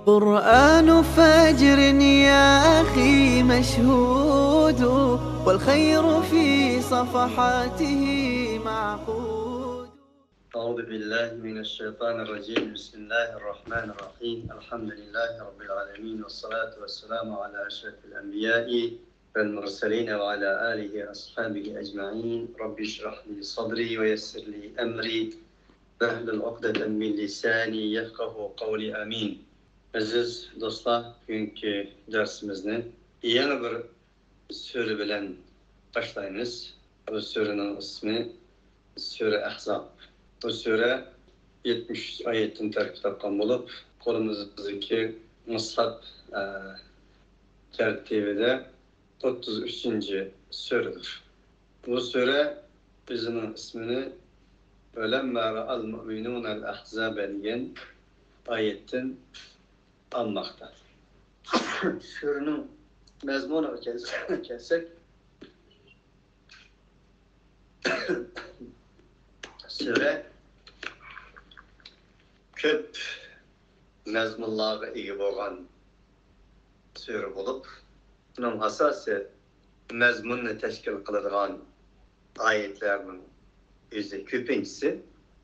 قرآن فجر يا أخي مشهود، والخير في صفحاته معقود. أعوذ بالله من الشيطان الرجيم. بسم الله الرحمن الرحيم. الحمد لله رب العالمين، والصلاة والسلام على أشرف الأنبياء والمرسلين وعلى آله وأصحابه أجمعين. رب اشرح لي صدري ويسر لي أمري واhlul uqdeten min lisani yefkahu qawli amin. Aziz dostlar, bugünkü dersimizni yeni bir sure bilen başlayınız. Bu surenin ismi Sure Ahzab. Bu sure 70 ayetin terkip etken bulup, kolumuzdaki mushaf tertibinde 33. suredir. Bu sure bizim ismini وَلَمَّا رَأَى الْمُؤْمِنُونَ الْأَحْزَابَ diyen ayetten almakta. Surenin mezmunu kelsek, sure köp mezmunlarga ega bo'lgan sure bulup, bunun asası mezmunni teşkil kıladigan ayetlerinin köpüncisi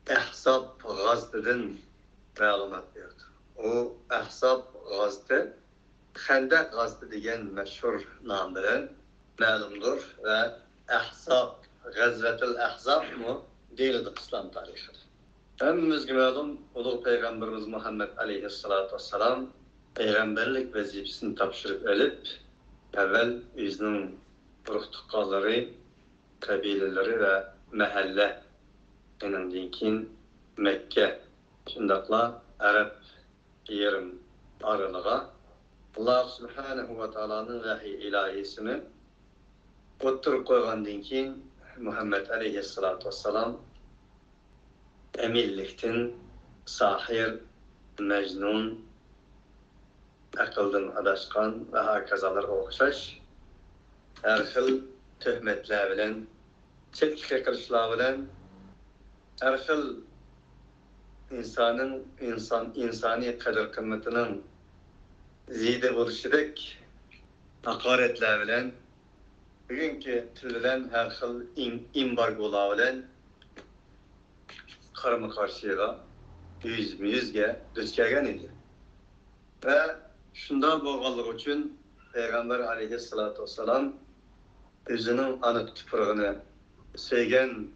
Ahzab gazetinden ma'lumot berdi. O Ahzab gazeti Xandaq gazeti degan mashhur nom bilan ma'lumdir ve Ahzab Gazvetul Ahzab mu deyildi İslam tarixida. Hammamizga ma'lum, ulug' payg'ambarimiz Muhammad alayhissalatu vassalam payg'ambarlik vazifasini topshirib olib, avval o'zining urug' tuqqanlari, qabilalari ve mahalle, ondan keyin Mekke, shundaqla Arab yerim aralığa Allah subhanahu wa ta'ala'nın vahiy ilahisini o'ttirib qo'ygandan keyin Muhammed aleyhissalatu vassalam emillikten sahir, mecnun, akıldan adashgan ve hakazalar o'xshash her xil töhmetler bilen, çetkili kılışlar bilen, her xil insani kadir kıymetinin ziyade buluşudek hakaretler bilen, bugünkü türlülen her xil embargolar bilen karma karşıya yüzge düz kelgen idi. Ve şundan bo'lganligi uchun Peygamber aleyhissalatu vassalam özünün ana tuprağını sevgen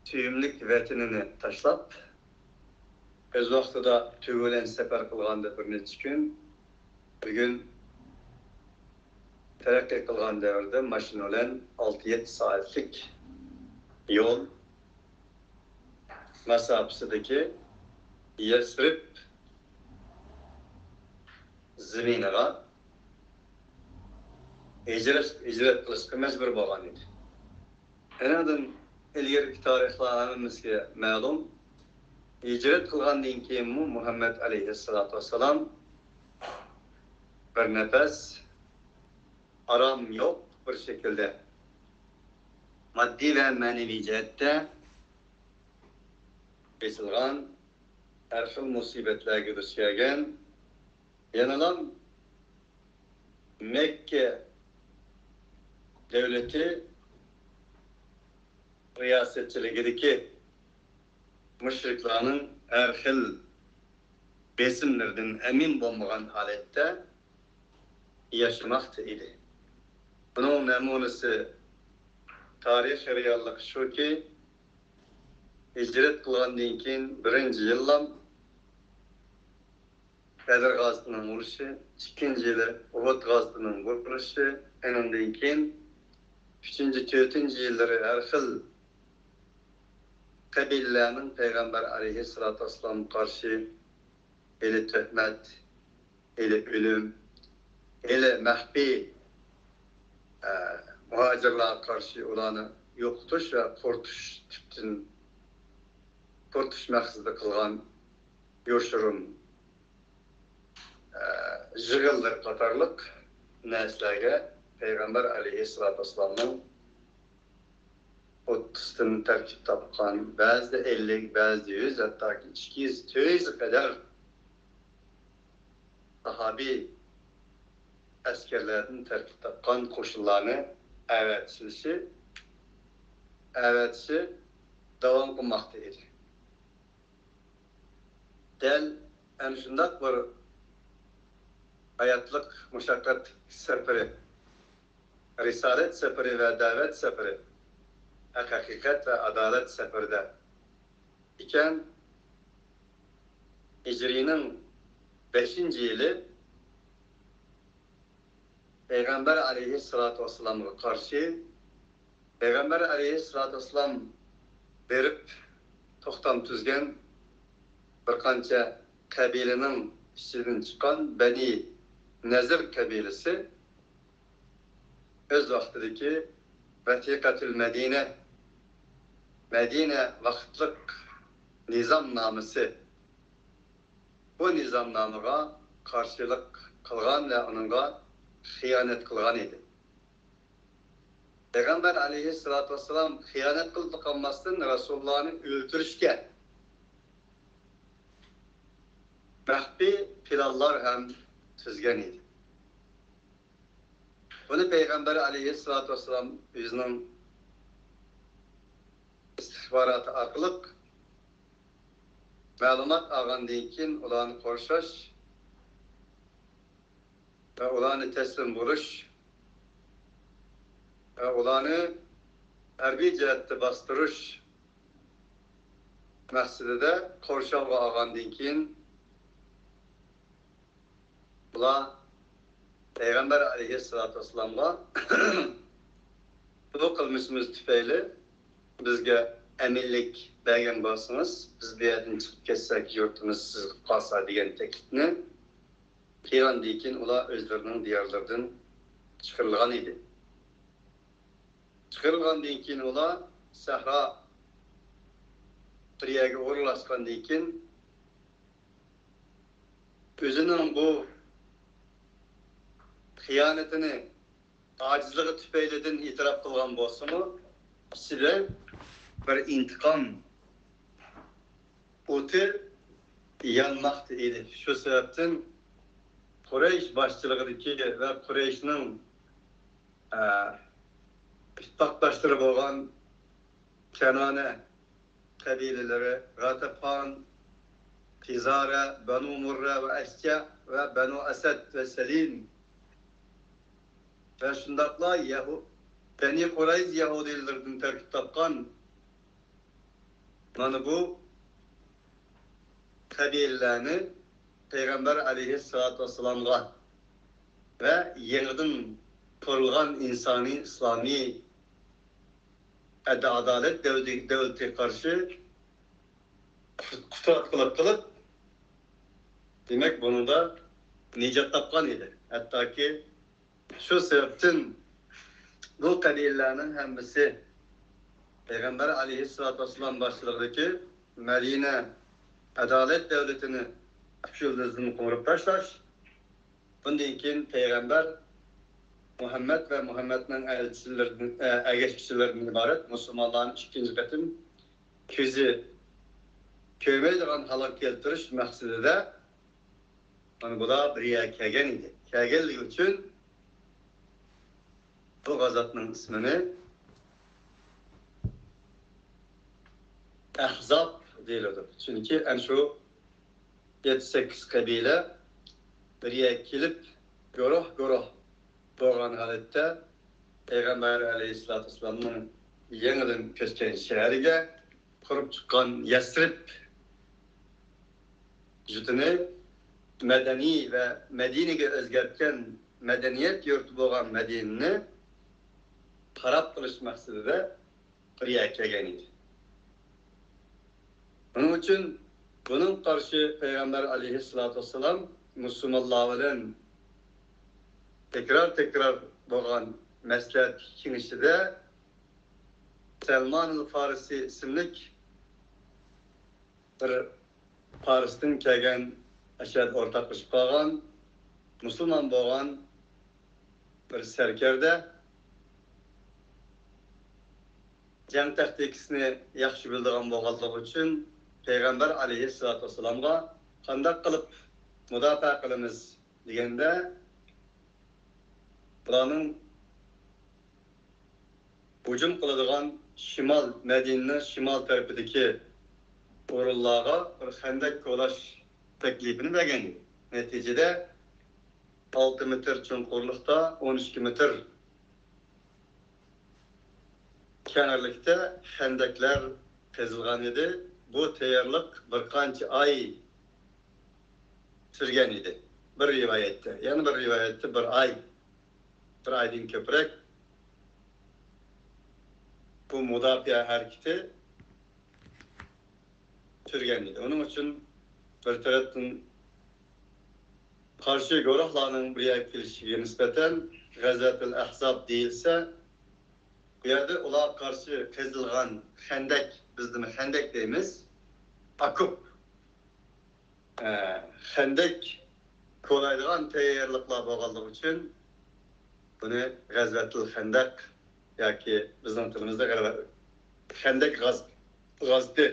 tüyümlük vatanini taşlap, öz vaxtida tügülen sefer kılganda bir neçe gün, bugün terakki kılgan devirde maşin olan 6-7 saatlik yol mesafesideki Yesrib zeminiga hicret kılışkı mecbur bo'lgan edi. Enadan ilgirki tarixlar hammamizga ma'lum, hicret kılgandan keyin Muhammed aleyhissalatu vassalam bir nefes aram yok bir şekilde maddi ve manevi cihette besilgan her xil musibetlerge duch kelgan, yanadan Mekke devleti riyasetçiligideki müşriklerin her xil besimlerden emin olmagan halette yaşamakta idi. Bunun namunesi tarih reallik şu ki, hicret kılgandan keyin birinci yıllam Bedir gazetining uruşu, ikinci yılı Uhud gazetining uruşu, ondan keyin 3-4 yılları her xil kabilelerinin Peygamber aleyhissalatu vesselam karşı ele töhmet, ele ölüm, ele mahbi muhacirler karşı olanı yok tutuş ve kurtuş maksızda kılgan yoşurum jığıldır katarlık neslerge Peygamber aleyhissalatu vesselam'ın 30'dan terkip tapkan, bazı 50, bazı 100, hatta 200, 200 kadar sahabi askerlerden terkip tapkan koşullarını evetçisi devam kılmaktaydı. Del en şundak bir hayatlık muşakkat seferi, risalet seferi ve davet seferi, hakikat ve adalet seferinde iken Hicri'nin 5. yılı Peygamber aleyhissalatu vesselam'a karşı Peygamber aleyhissalatu vesselam verip toxtam tüzgen bir qancha kabilenin içinden çıkan Beni Nezir kabilesi öz vaxtideki Vetiqatül Medine vaxtlık nizamnaması bu nizamnamıga karşılık kılgan ve onunla hıyanet kılgan idi. Peygamber aleyhissalatu vesselam hıyanet kıldı kalmasın Resulullah'ını öldürüşke mahbi planlar hem tüzgen idi. Bunu Peygamber aleyhissalatu vesselam yüzünün istihbaratı akılık malumat ağandan keyin ularni qo'rshash va ularni teslim bo'lish va ularni harbiy jihatda bostirish maqsadida qo'rshovga olgandan keyin ular Peygamber aleyhissalatu vesselamga bu qilmishimiz tufayli bizga eminlik bergen bolsanız, biz bir yerden çıkıp kessek yurtumuz siz kalsa degan teklifni qilgandan keyin ular özlerining diyarlaridan chiqarilgan edi. Chiqarilgandan keyin ular sahra bir yerga o'rlashgandan keyin o'zining bu xiyonatini ojizligi tufaylidan e'tirof qilgan bo'lsa-mu, ichida bir intikam o'ti yanmoqda edi. Shu sababdan Quraysh boshchiligidagi va Qurayshning ittifoqdoshlar bo'lgan Kanana qabilalari, G'atafon, Tizara, Banu Murra va Ashja va Banu Asad va Salim ve şundakla Beni Qurayz Yahudilerden terkip tapkan mana bu kabilelerini Peygamber aleyhissalatu vesselam'a ve yeniden kurulgan insani İslami adalet devleti karşı kuturat kılıp demek bunu da nicat tapkan idi. Hatta ki şu sebepten bu kabilelerin hemisi Peygamber aleyhissalatu vesselam başçılığındaki Medine adalet devletini yıldızını kurup taşlaş. Bundan keyin Peygamber Muhammed ve Muhammed'in elçilerinin ibaret Müslümanların ikinci katım közü köymeydiğen halak keltiriş maksadıyla bu da bir yer kelgen idi. Kelgenlik için bu gazatının ismini Ahzab deyiladi. Çünkü en şu 7-8 kabile bir yere kelip go'roh bo'lgan holatda Peygamber aleyhissalatu vesselam'ın yeniden köçken şehriga qurib chiqqan Yasrib jutini medeni ve Medine'ge o'zgartgan medeniyet yurti bo'lgan Madinani qarab qilish maqsadida bir yer kelgan edi. Bunun için bunun karşı Peygamber aleyhissalatu vesselam Müslümanlar bilen tekrar bo'lgan maslahat kengashida Salman al-Farisi isimli bir Paris'ten kelgan ashad o'rtoqlashib qolgan Müslüman bo'lgan bir sarkarda jang taktikasini yaxshi bildigan bo'lganligi uchun Peygamber aleyhissalatu vesselam'a qanday qilib mudofaa qilamiz degende bularning hücum qiladigan şimal Medine'nin şimal tarafındaki orunlarga bir xendak ko'lash taklifini bergan. Neticede 6 metr chuqurlikda 12 metr kenarlıkta xendaklar qazilgan edi. Bu tayyorlik bir qancha ay sürgen idi. Bir rivayette. Yani bir rivayette bir aydan ko'proq bu mudofaa hareketi sürgen idi. Onun için bir taraftan karşı guruhlarning bir yerga kelishiga nisbatan G'azatul Ahzab deyilsa, bu yerda ular qarshi qazilgan xandak, bizni xandak deymiz, akup. Xandak ko'laydigan tayyorliklar bo'lganligi uchun buni G'azatul Xandaq yoki bizning tilimizda xandak g'azdi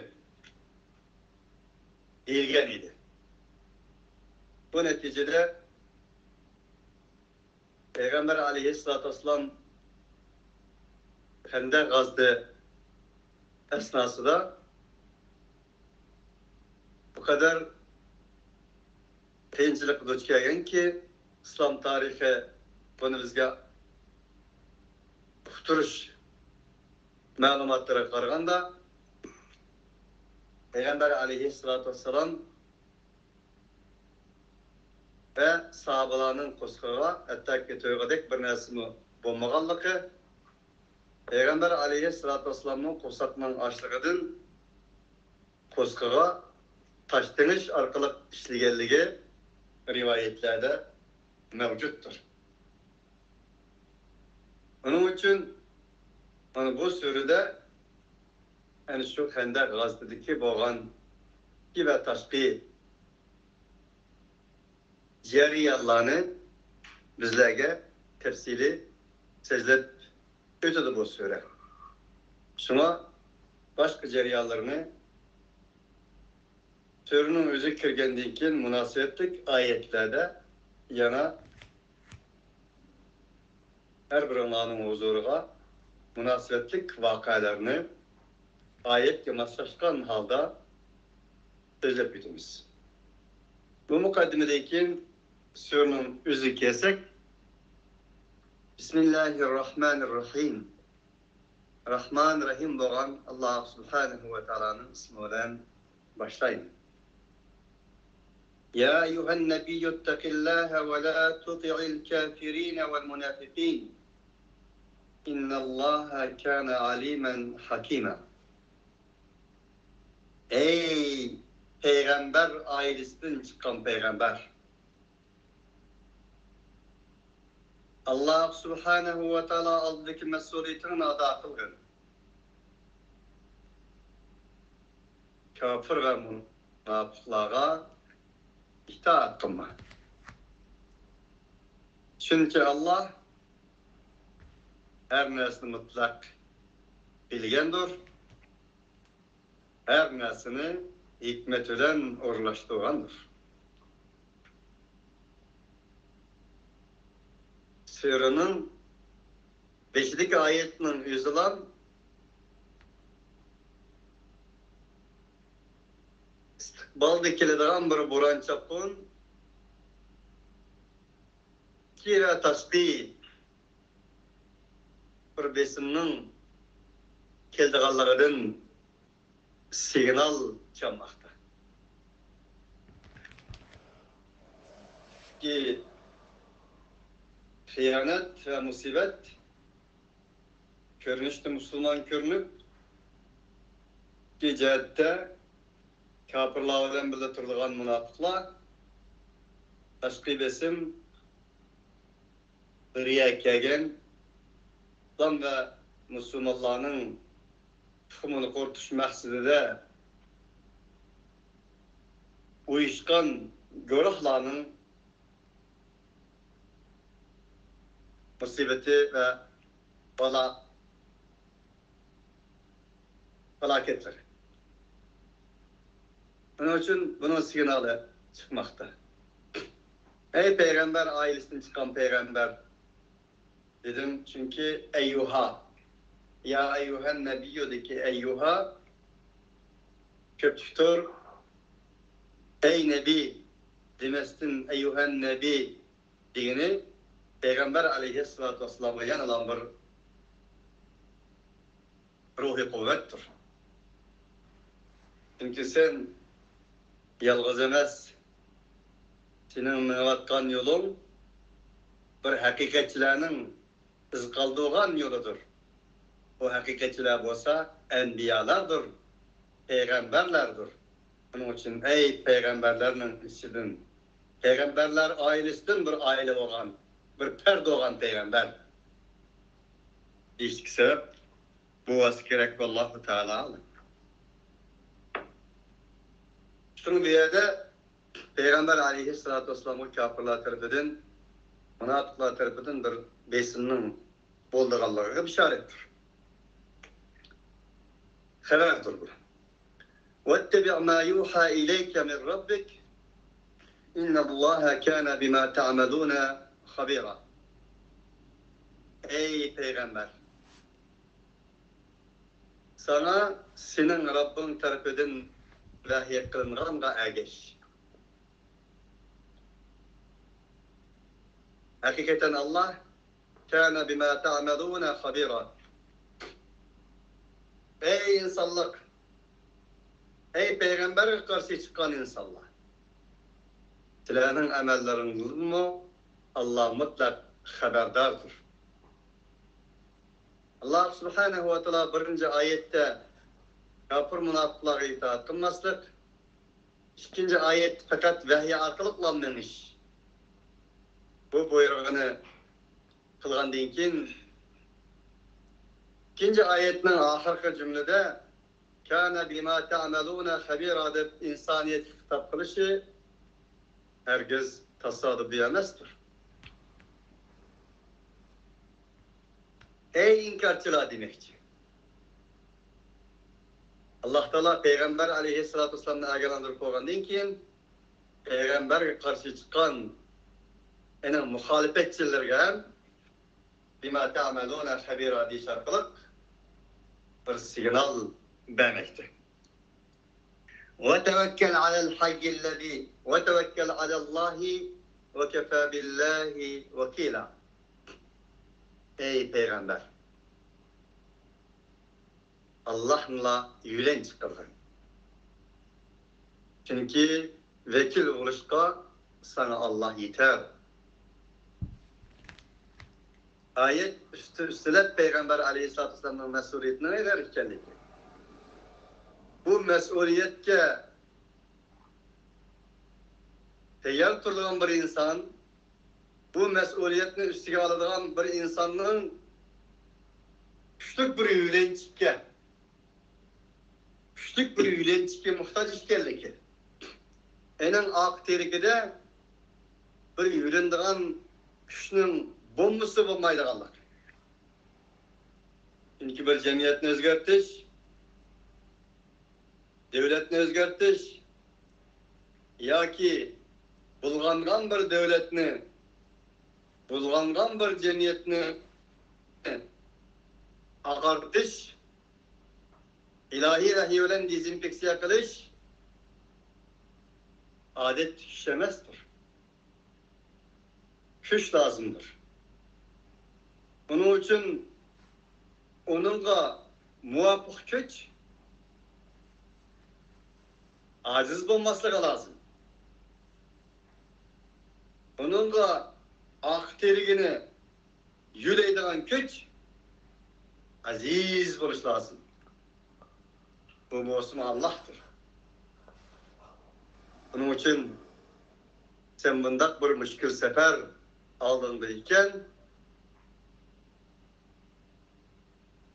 deyilgan edi. Bu neticede Peygamber aleyhissalatü vesselam xandak gazdı esnasında bu kadar qiyinchilik duch kelgan ki İslam tarihi bunu bizga uqtirish ma'lumotlariga qaraganda Peygamber aleyhissalatü vesselam ve sahabalarning qo'sqig'iga hattoki to'yg'idek bir narsami bo'lmaganligi Peygamber aleyhissalatü vesselamning qo'saqning ochlig'idan qo'sqiga taş deniş orqali ishlaganligi rivoyatlarda mavjuddir. Onun için mana bu surada yani şu Xandaq g'azotidagi bo'lgan va tashqi jarayonlarni bizlarga tafsili so'zlab o'tadi bu sura. Shuna boshqa jarayonlarni suraning o'zi kirgandan keyin munosabatlik oyatlarda yana her bir onlarning huzuriga munosabatlik voqealarni oyatga moslashgan holda so'zlab o'tamiz. Bu muqaddimadan keyin suraning o'ziga kelsak, Bismillahirrahmanirrahim. Rahman Rahim bo'lgan Alloh subhanahu va taoloning ismi bilan başlayın. Ya eyyuhan nebiyyü ittaqillaha ve la tuti'il kafirin vel munafiqin. İnnallaha kana alimen hakima. Ey peygamber ailesinden çıkan peygamber. Allah subhanahu ve taala aldaki mesuliyetini ada kılgın. Kafir ve münafıklara itaat kılma. Çünkü Allah her nesini mutlak bilgendir. Her nesini hikmet ile uğurlaştırgandır. Surenin 5. ayetinin üzülen istikbalda keladigan bir buran chapqun kira tashqi bir besimning keldiganligidan signal chalmoqda. Ki xiyonet ve musibet görünüşte Müslüman görünüp ki cihatte kafirlardan birlikte turulgan münafıklar tashqi besim riya kelgan ve Müslümanların tuxumini qo'rqitish maqsadida uyushgan guruhlarning musibati ve felaketleri. Onun için bunun signali çıkmakta. Ey peygamber, ailesinden çıkan peygamber dedim çünkü eyyuha, ya eyyuhen nebiyyodaki eyyuha köpçüktür. Ey nebi demestin, eyyuhen nebi degeni peygamber aleyhissalatu vesselam'a yanılan bir ruhi kuvvettir. Çünkü sen yalğız emas, senin mevatkan yolun bir hakikatçilerinin iz kaldığın yoludur. O hakikatçiler olsa enbiyalardır, peygamberlerdir. Bunun için ey peygamberlerin içinden, peygamberler ailesinden bir aile olan, bir perde olan peygamber. İşte sebep bu olsa gerek Allahu Teala. Şunun bir yerde Peygamber aleyhissalatu vesselam'ı kafirler tarafından, münafıklar tarafından bir besinin bolduğallığı bir işarettir. Haberdir bu. وَاتَّبِعْ مَا يُوحَى إِلَيْكَ مِنْ رَبِّكَ إِنَّ اللّٰهَ كَانَ بِمَا تَعْمَلُونَ خَبِيرًا. Ey Peygamber! Sana senin Rabbin tarafından vahiy kılınğanğa ergeç. Hakikaten Allah kana bima ta'maluna habira. Ey insanlık! Ey peygamber karşı çıkan insanlar! Sizlerin amelleriniz Allah mutlak haberdardır. Allah subhanahu wa ta'ala birinci ayette kafir münafıklara itaat kılmaslık, ikinci ayet fakat vahiy arkalı kılanmış. Bu buyruğunu kılgandan keyin ikinci ayetinin ahirki cümlede kana bima ta'maluna habira deb insaniyet hitap kılışı herkes tasadüfi emasdır. Ey inkarcılar demekçi. Allah Teala Peygamber aleyhissalatu vesselam'ı agalandırıp koygandan keyin Peygamber karşı çıkan enin muhalefetçilerge bima ta'maluna habira diye şarkılık bir signal vermekte. وَتَوَكَّلْ عَلَى الْحَيِّ الَّذ۪ي وَتَوَكَّلْ عَلَى اللّٰهِ وَكَفَى بِاللّٰهِ وَكِيلًا. Ey Peygamber! Allah'la yülen çıkardın. Çünkü vekil oluşka sana Allah yeter. Ayet üstüne Peygamber aleyhissalatu vesselam'ın mesuliyetine ne verirken bu mesuliyetke teyar turduğun bir insan, bu mesuliyetini üstüge alıdığın bir insanın küçük bir yülençike, küçük bir yülençike muhtaç işkerliki. Enin ak terikide bir yülendiğin kişinin bombusu bulmaydıqanlar. Çünkü bir cemiyetini özgertiş, devletini özgertiş, ya ki bulgangan bir devletini, bulgangan bir cemiyetini akartış, ilahi vahiy bilen dezinfeksiya kılış, adet şemestir. Güç lazımdır. Onun için onunla muvafık güç aciz bulması lazım. Onunla ak terigini yüleydüğün güç aziz buluş lazım. Bu mevsim Allah'tır. Onun için sen bundak bir müşkül sefer aldığındayken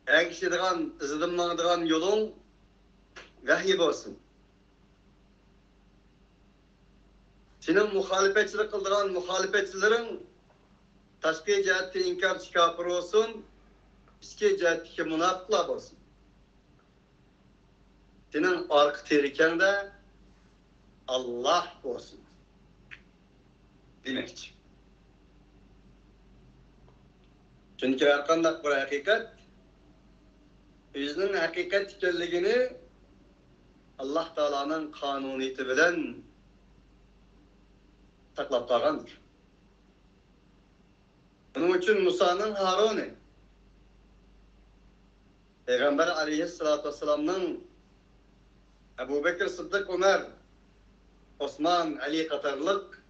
erişidiğin, ızıdımladığın yolun vahiy olsun. Senin muhalefetçilik kıldığın muhalefetçilerin taşkı cihette inkarcı kafir olsun, içki cihetteki münafıklar olsun. Senin ark terikende Allah olsun. demekçi. Çünkü her kandak bir hakikat, özünün hakikat ikenligini Allah Teala'nın kanuniyeti bilen saklap kalgandır. Bunun için Musa'nın Harun'u, Peygamber aleyhissalatu vesselam'nın Ebu Bekir Sıddık Ömer, Osman, Ali Katarlık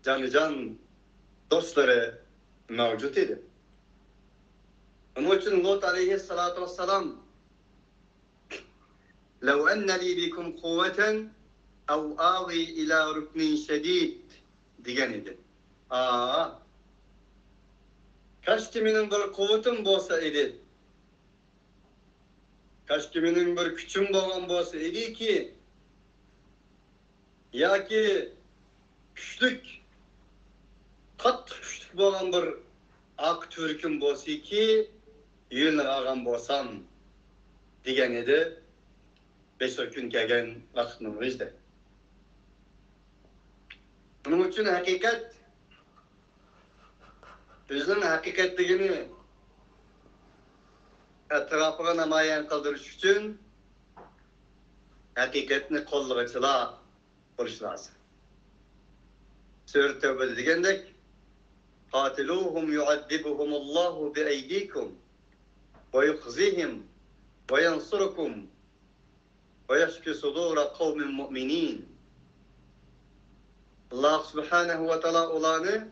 canı dostları mevcut idi. Onun için Lut aleyhissalatu vesselam لو أن لي بكم قوة أو آوي إلى ركن شديد diyen idi. Kaç kiminin bir kuvvetim bolsa idi. Kaç kiminin bir küçüm bolan bolsa idi ki ya ki güçlük kat güçlük bolan bir ak türküm bolsa ki yönü ağam bolsam diyen idi. 5 gün kelgen vaqtning o'zida. Buning uchun haqiqat o'zining haqiqatligini atrofiga namoyon qildirish uchun haqiqatni qo'llag'uchilar bo'lish lozim. Sura Tavbada degandek qatiluhum yu'addibuhumullohu biaydikum va yukhzihim va yansurukum ويشفي صدور قوم مؤمنين. Allah Subhanahu ve Teala olanı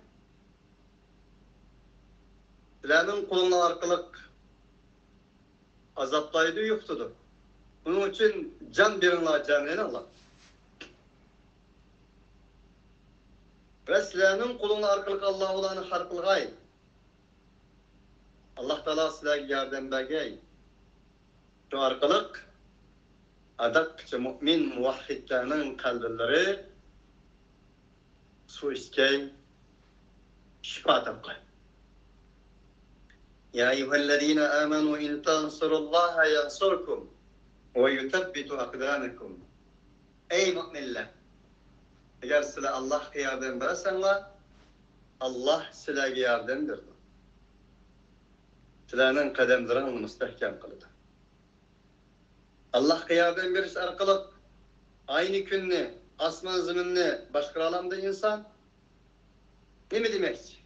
sizlerin kulunlar arkalık azaplaydı yoktudur. Bunun için can birinler canını Allah. Ve sizlerin kulunlar arkalık Allah olanı harkılgay. Allah Teala sizlerine yardım bergey. Şu arkalık adakça mümin muvahhidlerinin kalbleri su iskey şifa tapkay. Ya eyyühellezine amenu in tansurullaha yansurkum ve yutebbitu akdanakum. Ey müminler! Eğer size Allah yardım versenler, Allah size yardımdır. Sizlerin kademlerini müstehkem kılıdır. Allah yardım veriş arkalık aynı günni, asman zeminni başkara alamdı insan. Ne mi demek?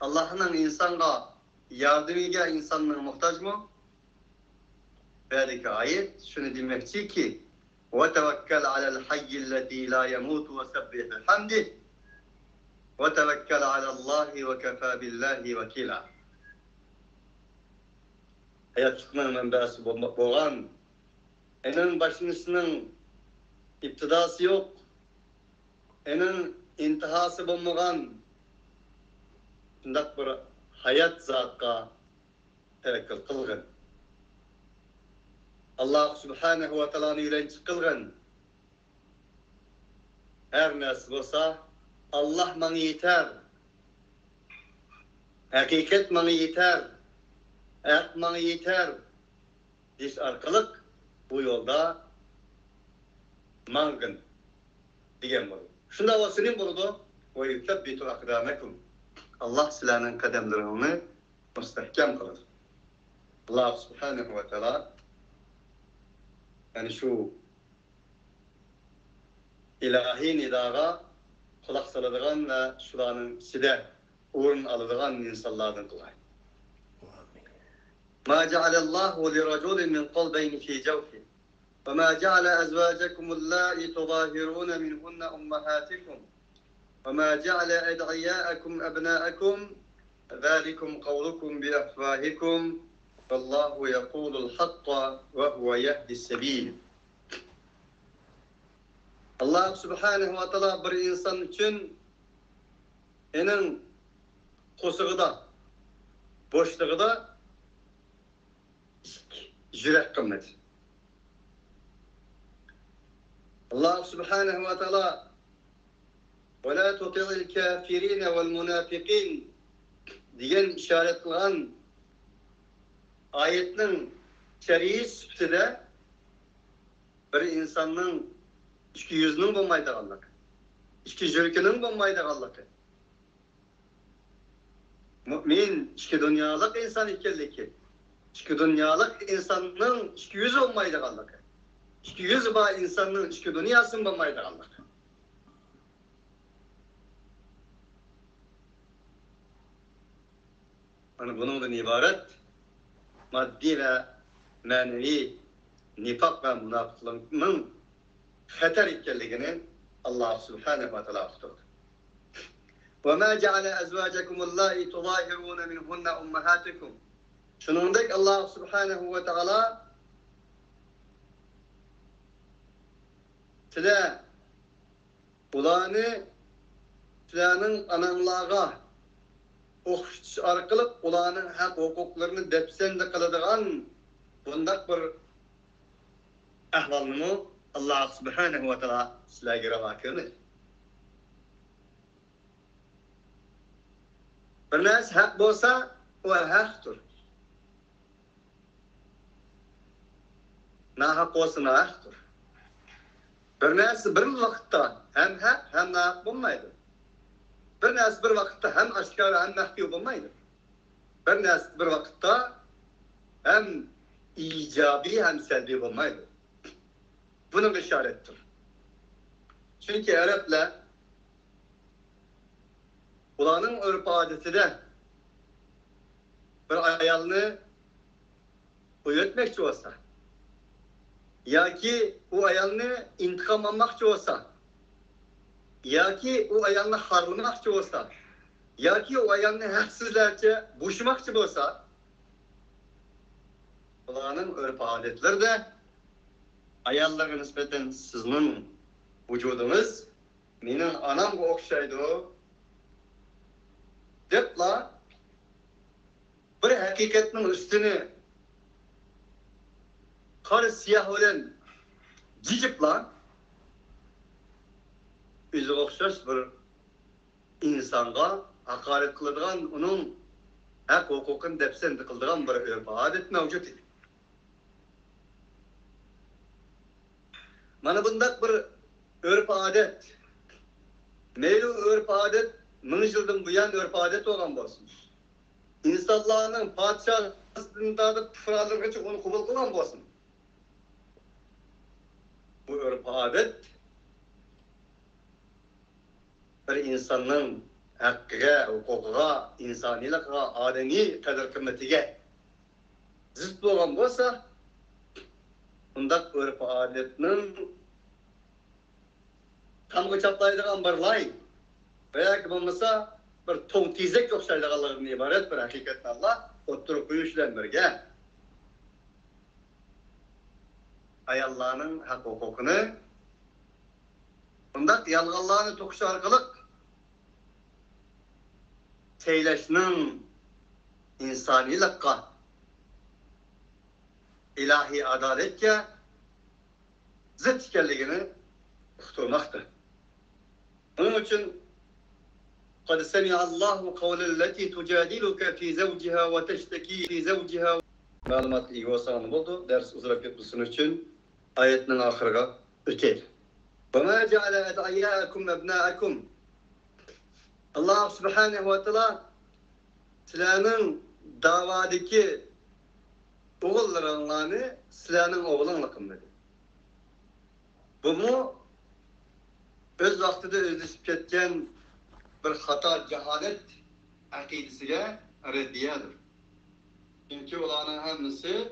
Allah'ın insanga yardımıga insanın muhtaç mı? Belki ayet şunu demekçi ki وَتَوَكَّلْ عَلَى الْحَيِّ الَّذ۪ي لَا يَمُوتُ وَسَبِّحْ بِحَمْدِهِ وَتَوَكَّلْ عَلَى اللّٰهِ وَكَفَى بِاللّٰهِ وَكِيلًا. Hayat çıkmanın menbaası boğan, onun başınısının iptidası yok, onun intihası bulmagan, şundak bir hayat zatqa tevekkül kılgın. Allah Subhanahu ve Teala'nı yürençi kılgın. Her nasıl olsa Allah bana yeter. Hakikat bana yeter. Hayat bana yeter. Diş arkalık bu yolda mangın diyen bu. Şunda vasının burada ve yutebbitu akdamakum. Allah sizlerin kademlerini müstehkem kılır. Allah Subhanahu ve Teala yani şu ilahi nidaga kulak saladığın ve şuranın side uğrun alıdığın insanlardan kılay. ما جعل الله لرجل من قلبين في جوفه وما جعل أزواجكم اللائي تظاهرون منهن أمهاتكم وما جعل أدعياءكم أبناءكم ذلكم قولكم بأفواهكم والله يقول الحق وهو يهدي السبيل. Allah Subhanahu ve Teala bir insan için onun kusuğuda, boşluğuda jürek kılmadı. Allah Subhanahu ve Teala وَلَا تُطِعِ الْكَافِرِينَ وَالْمُنَافِقِينَ diyen işaret kılan ayetinin şer'i sütüde bir insanın iki yüzünün bulmaydı anlık. iki jürkünün bolmaýdyganlygy. Mümin iki dünyalık insan ikellik. İki dünyalık insanın iki yüzü bolmaýdyganlygy. İki yüzü ba insanın iki dünyasyn bolmaýdyganlygy. Ana bunundan ibaret maddi ve manevi nifak ve münafıklığın hatar ikelligini Allah Subhanahu ve Teala tuturdu. وَمَا جَعَلَ أَزْوَاجَكُمُ اللَّائِي تُظَاهِرُونَ مِنْهُنَّ أُمَّهَاتِكُمْ. Şunundak Allah Subhanahu ve Teala size ulanı sizlerinin ananlığa okuş arkalık ulanın hak hukuklarını depsende kılıdığan bundak bir ahvalını Allah Subhanahu ve Teala sizlerge revakını. Bir nas hak bolsa o haktır. Nahak olsa nahaktır. Bir nas bir vaqtda hem hak hem nahak bolmaydı. Bir nas bir vaqtda hem aşkar hem mahfi bolmaydı. Bir nas bir vaqtda hem icabi hem selbi bolmaydı. Bunun işarettir. Çünkü Araplar ulanın örf adetinde bir ayalını uyutmakçı olsa ya ki o ayalını intikam almakçı olsa ya ki o ayalını harlamakçı olsa ya ki o ayalını haksızlarca boşamakçı olsa ulanın örf adetleri de ayallara nispeten sizin vücudunuz menin anam okşaydı depla bir hakikatning üstünü qora siyah bilan jijipla özü okşaş bir insanga hakaret kıladigan onun hak hukukun depsen kıldigan bir örf adet mevcut idi. Mana bundak bir örf adet meyli örf adet 1000 yıldan buyan örf adet olan bolsun. İnsanların padişahından da fıralırgıcı onu kubul kılan bolsun. Bu örf adet bir insanın hakkıga, hukukuga, insanilikga, ademi kadir kıymetige zıt olan bolsa bundak örf adetinin tamgı çaplaydıgan bir lay veya ki bulmasa bir toň tizek okşaydıganlygyny ibaret bir hakikatni Allah oturup koyuş bilen birge ayallarının hak hukukunu bundak yalganlarını tokuş arkalık seyleşinin insanilikka ilahi adaletke zıt ikenligini uqturmakta. Bunun için قد سمع الله قول التي تجادلك في زوجها وتشتكي في زوجها. Malumat iyi olsan oldu. Ders uzak yapılsın için ayetinin ahırına öter. وَمَا جَعَلَ أَدْعِيَاءَكُمْ أَبْنَاءَكُمْ. Allah Subhanahu ve Teala sizlerin davadaki oğullarını sizlerin oğullarına kılmadı. Bu mu öz vaktinde özleşip ketken bir hata, cehalet akidesiyle reddiyedir. Çünkü olanın hemisi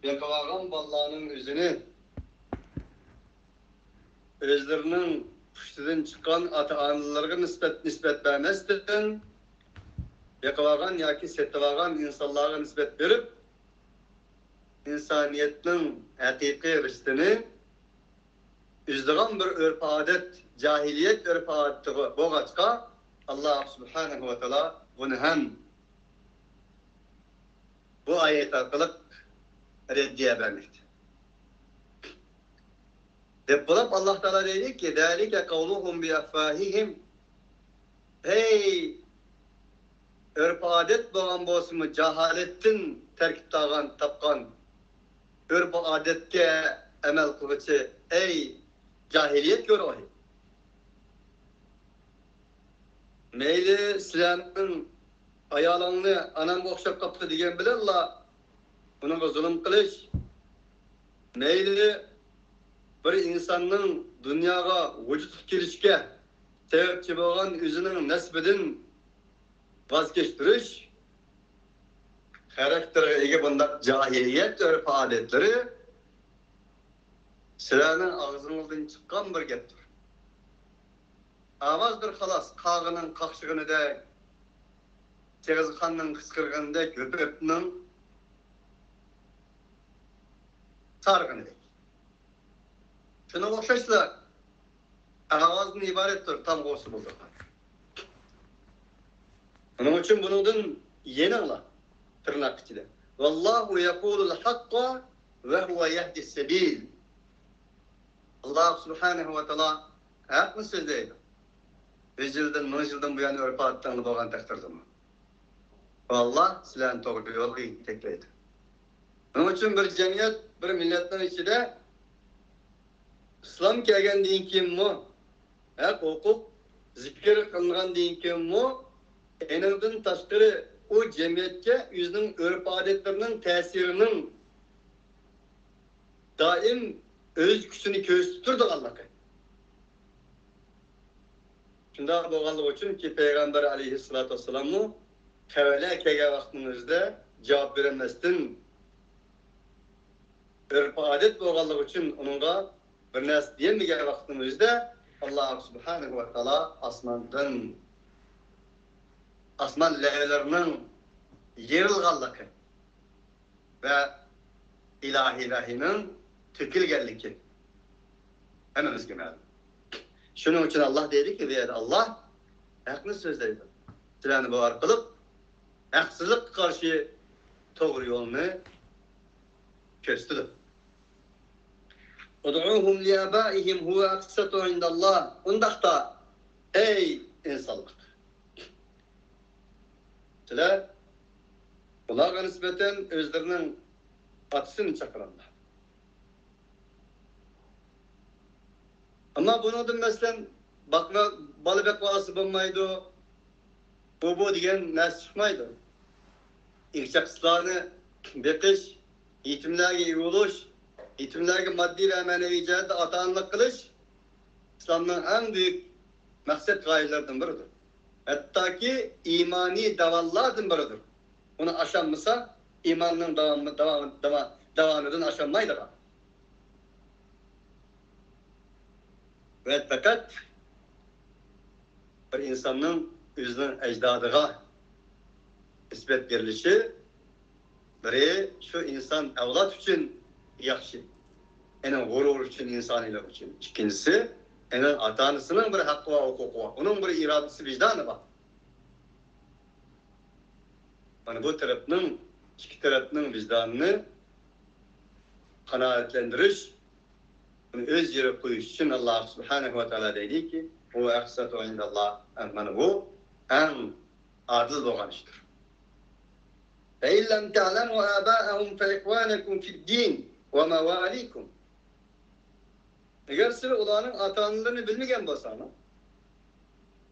yakalagan ballarının özünü özlerinin püştüden çıkan ata-analarına nispet vermezden yakalagan ya ki settilagan insanlara nispet verip insaniyetin hakiki rüştünü üzdiğen bir örf adet, cahiliyet örf adeti boğaçka Allah Subhanahu ve Teala bunu hem bu ayet arkalık reddiye vermekte. Depolap Allah Teala dedi ki ذَٰلِكَ قَوْلُهُمْ بِأَفَّاهِهِمْ. Hey örf adet boğan bolsunmu cahaletin terkip tağan tapkan örf adetke emel kılıçı ey cahiliyet görüyor. Meyli sizlarning ayolingni anamga o'xshab qopti degan bilanla unaga zulm qilish, meyli bir insonning dunyoga vujudga kelishga sebepçi bo'lgan o'zining nasbidan voz kechtirish, xarakteriga ega bunday jahiliyat urf-odatlari sizlarning og'zingizdan chiqqan bir gapdir. Avazdir xolos, qog'ining qaqshig'inidek, Çegizxanның qisqirg'inidek, ko'pirtning sarg'inidek. Shuna o'xshashlar. Avazdan iboratdir, tam qo'shib bo'lgan. Buning uchun buningdan yeninglar tirnoq ichida. Vallohu yaqulul haqqa va huwa yahdi sabil. Allah subhanahu va taolo haqni so'zlaydi. Yildan bu yana urf-odatdan bo'lgan taqdirda. Allah sizlarni to'g'ri yo'lga yetaklaydi. Buning uchun bir jamiyat, bir millatning ichida islom kelgandan keyinmi, haq huquq zikr qilingandan keyinmi, eningdan tashqari o jamiyatga o'zining urf-odatlarining ta'sirining doim o'z kuchini ko'rsatib turdi Alloh. Shunda bo'lganligi uchunki payg'ambar alayhissalatu vassalamni Kavale kelgan vaqtimizda javob bermasdan urf-odat bo'lganligi uchun uningga bir narsa demagan vaqtimizda Alloh subhanahu va taolo osmon laylarning yerilganligi va ilahiy vahining to'kilganligi hammamizga ma'lum. Shuning uchun Alloh deydiki, Allah haqni so'zlaydi. Sizlarni bu orqali haqsizlikqa qarshi to'g'ri yo'lni ko'rsatdi. Ud'uhum li abaihim huwa aqsatu indalloh. Undaqda ey insonlar. Sizlar ularga nisbatan o'zlarining atasini chaqiradilar. Ama bunun mesela bakma balıbek bağısı bulmaydı, bu diyen nasıl çıkmaydı. İlçaksızlarını bekiş, yetimlerge iyi oluş, yetimlerge maddi ve manevi cihette atanlık kılış, İslam'ın en büyük maksat gayelerden biridir. Hatta ki imani davallardan biridir. Onu aşanmasa imanın devamından aşanmaydı. Ve fakat bir insanın özünün ecdadıga nispet verilişi biri şu insan evlat için yaxşı. Enin gurur için, insanilik için. İkincisi, enin ata-anasının bir hakkı ve hukuku var. Onun bir iradesi, vicdanı var. Yani bu tarafının, iki tarafının vicdanını kanaatlandırış, öz yere koyuş için Allah subhanahu ve teala dedi ki o aksatu indallah bu en adil olan iştir. فَاِنْ لَمْ تَعْلَمُوا آبَاءَهُمْ فَاِخْوَانَكُمْ فِي الدِّينِ وَمَوَالِيكُمْ. Eğer siz olanın atanlarını bilmegen bolsanız,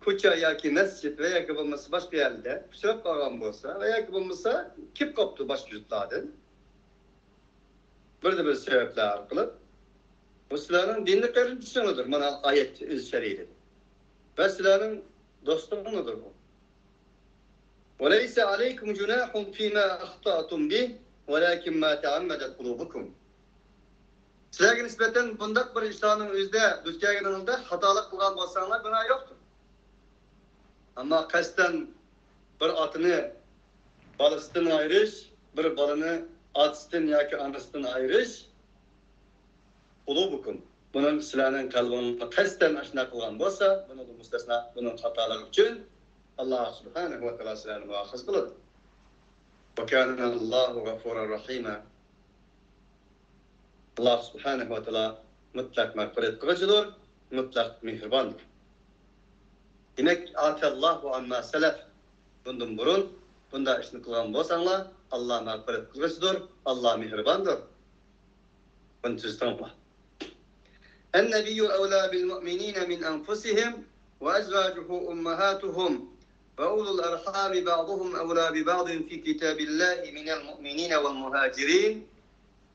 koça yoki mescid veya ki bo'lmasa başka yerde pişirip kalgan bolsa veya ki bo'lmasa kip koptu başka yurtlardan bir sebepler arkalı bu sizlerin dinliklerin düşünüdür. Bana ayet üzeriydi. Ve sizlerin dostluğunudur bu. وَلَيْسَ عَلَيْكُمْ جُنَاحٌ فِي مَا أَخْطَأْتُمْ بِهِ وَلَكِنْ مَا تَعَمَّدَتْ قُلُوبُكُمْ. Sizlerge nispeten bundak bir İslam'ın özde düzgâgınında hatalık kılgan bolsanlar günah yoktur. Ama kasten bir atını balısından ayırış, bir balını atısından yoki anasından ayırış, qulubukum. Bunun sizlarning qalbini qasddan ashna qilgan bo'lsa, buni mustasno, bunun xatoligi uchun Alloh subhanahu va taolo sizlarni muofiz qiladi. Va kana Allohu g'afurur rahima. Alloh subhanahu va taolo mutlaq mag'firat qiluvchidir, mutlaq mehribondir. Demak, atallohu amma salaf. Bundan burun bunda ishni qilgan bo'lsanglar, Alloh mag'firat qiluvchidir, Alloh mehribondir. Buni tuztanlar. النبي أولى بالمؤمنين من أنفسهم وأزواجه أمهاتهم وأولو الأرحام بعضهم أولى ببعض في كتاب الله من المؤمنين والمهاجرين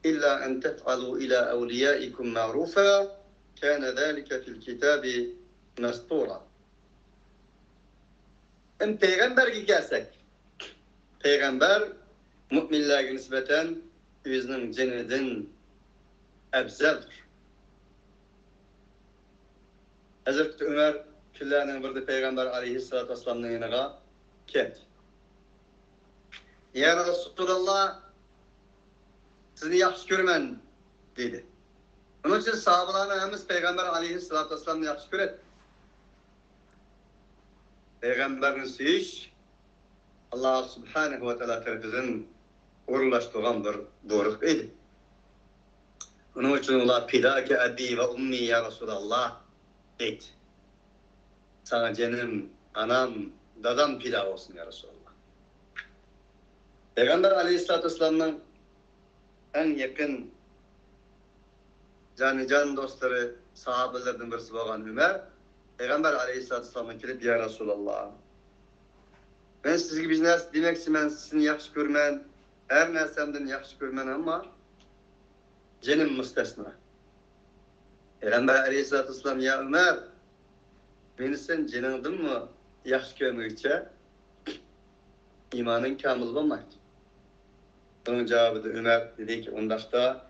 إلا أن تفعلوا إلى أوليائكم معروفا كان ذلك في الكتاب مسطورا. Peygamber'e gelsek, Peygamber müminlerine nispeten özünün cennetin ebzeldir. Hazreti Ömer küllerinin bir de Peygamber aleyhissalatü vesselam'ın yanına geldi. Ya Resulallah, sizni yaxshi ko'raman dedi. Onun için sahabalarına hemiz Peygamber aleyhissalatü vesselam'ı yaxshi ko'radi. Peygamberin süyiş Allah subhanahu ve teala tarafından uğurlaştırılan bir buyruk idi. Onun için ular pidake abi ve ummi ya Resulallah dedi. Sana canım, anam, dadam pilav olsun ya Resulallah. Peygamber aleyhissalatü vesselam'ın en yakın can dostları sahabelerden birisi olan Ömer, Peygamber aleyhissalatü vesselam'a kelip ya Resulallah, ben siz gibi narsa demek ben sizni yaxshi ko'rman, her narsamdan yaxshi ko'rman ama canım müstesna. Peygamber aleyhissalatü vesselam ya Ömer, beni sen canındın mı yaxshi ko'rmag'cha imanın kamil bo'lmaydi. Bunun cevabı da Ömer dedi ki ondaqda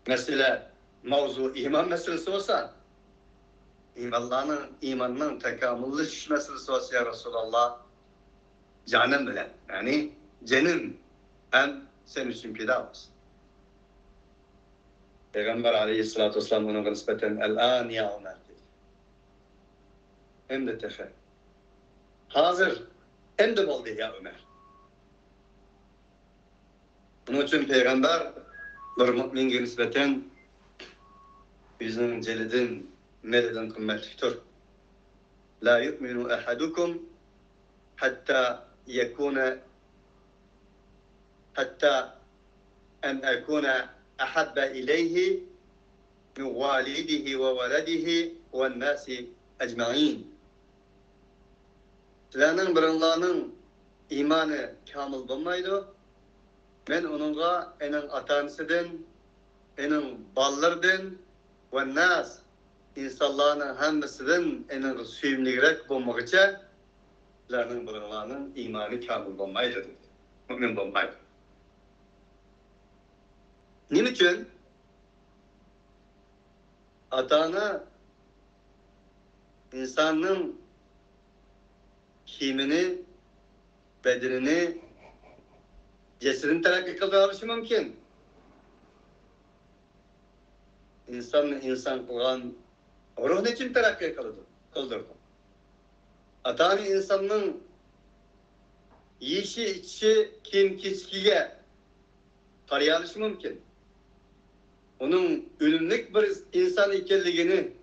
mesele mavzu iman meselesi olsa imanın tekamülleş meselesi olsa ya Resulallah canım bilen yani canım hem senin için pida olsun. Peygamber aleyhissalatü vesselam ona nispeten el-an ya Ömer dedi. Hem de tefe. Hazır hem de oldu ya Ömer. Onun için Peygamber bir mümin'e nispeten yüzünün celidin mededen kımmetlidir. La yu'minu ahadukum hatta en akuna ahabba ileyhi min validihi ve veledihi ve nasi ecma'in. Sizlerinin birinlerinin imanı kamil bulmaydı. Men onunla enin atanısıdın, enin ballarıdın ve nas insanların hemmesinden enin süyümlügerek bulmakça sizlerinin birinlerinin imanı kamil bulmaydı. Mümin bulmaydı. Niçin? Atana insanın kimini, bedenini, cesedini terakki kıldığı mümkün. İnsan kılgan ruh için terakki kıldırdı. Atani insanın yiyişi, içişi, kim kiskiye tarayalışı mümkün. Onun ölümlük bir insan ikenliğini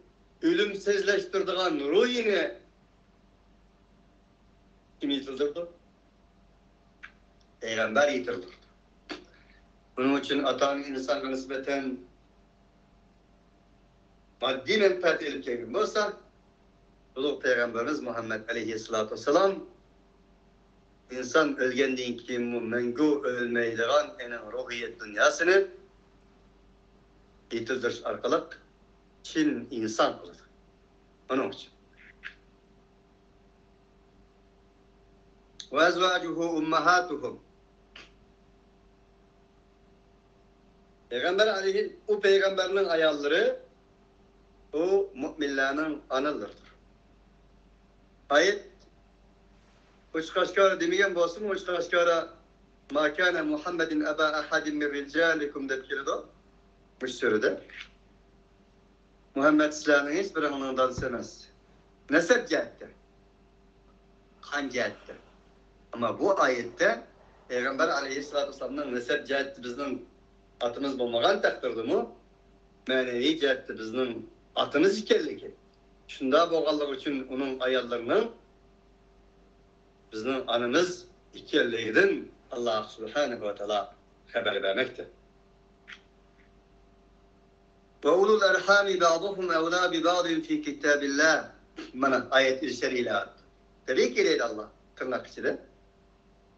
ölümsüzleştirdiğin ruhini kim yitirdirdi? Peygamber yitirdi. Bunun için atan insana nispeten maddi menfaat edip gelin olsa, Ulu Peygamberimiz Muhammed Aleyhisselatü Vesselam insan ölgendiğin kim mengu ölmeydiğen enin ruhiyet dünyasını yitirdir arkalık Çin insan kılıdır. Onun için. Ve ezvacuhu ummahatuhum. O peygamberin ayalları o müminlerin analarıdır. Ayet uçkaşkara demeyen bolsun uçkaşkara ma kana Muhammedin aba ahadin min ricalikum deb keldi. Bu sürede Muhammed sizlerinin hiçbirinin dadısı emas. Nesep cihette. Kan cihette. Ama bu ayette Peygamber aleyhissalatü vesselam'ın nesep cihette bizden atımız bulmagan takdirdi mi? Manevi cihette bizden atımız ikerliki. Şunda boğallık için onun ayallarının bizden anımız ikerliğinden Allah subhanahu ve teala haber vermekte. وَاُولُوا الْاَرْحَامِ بَعْضُهُمْ اَوْلَى بِبَعْضٍ فِي كِتَابِ اللّٰهِ Bana ayet-i şeriyle Tabii ki deydi Allah tırnak içinde.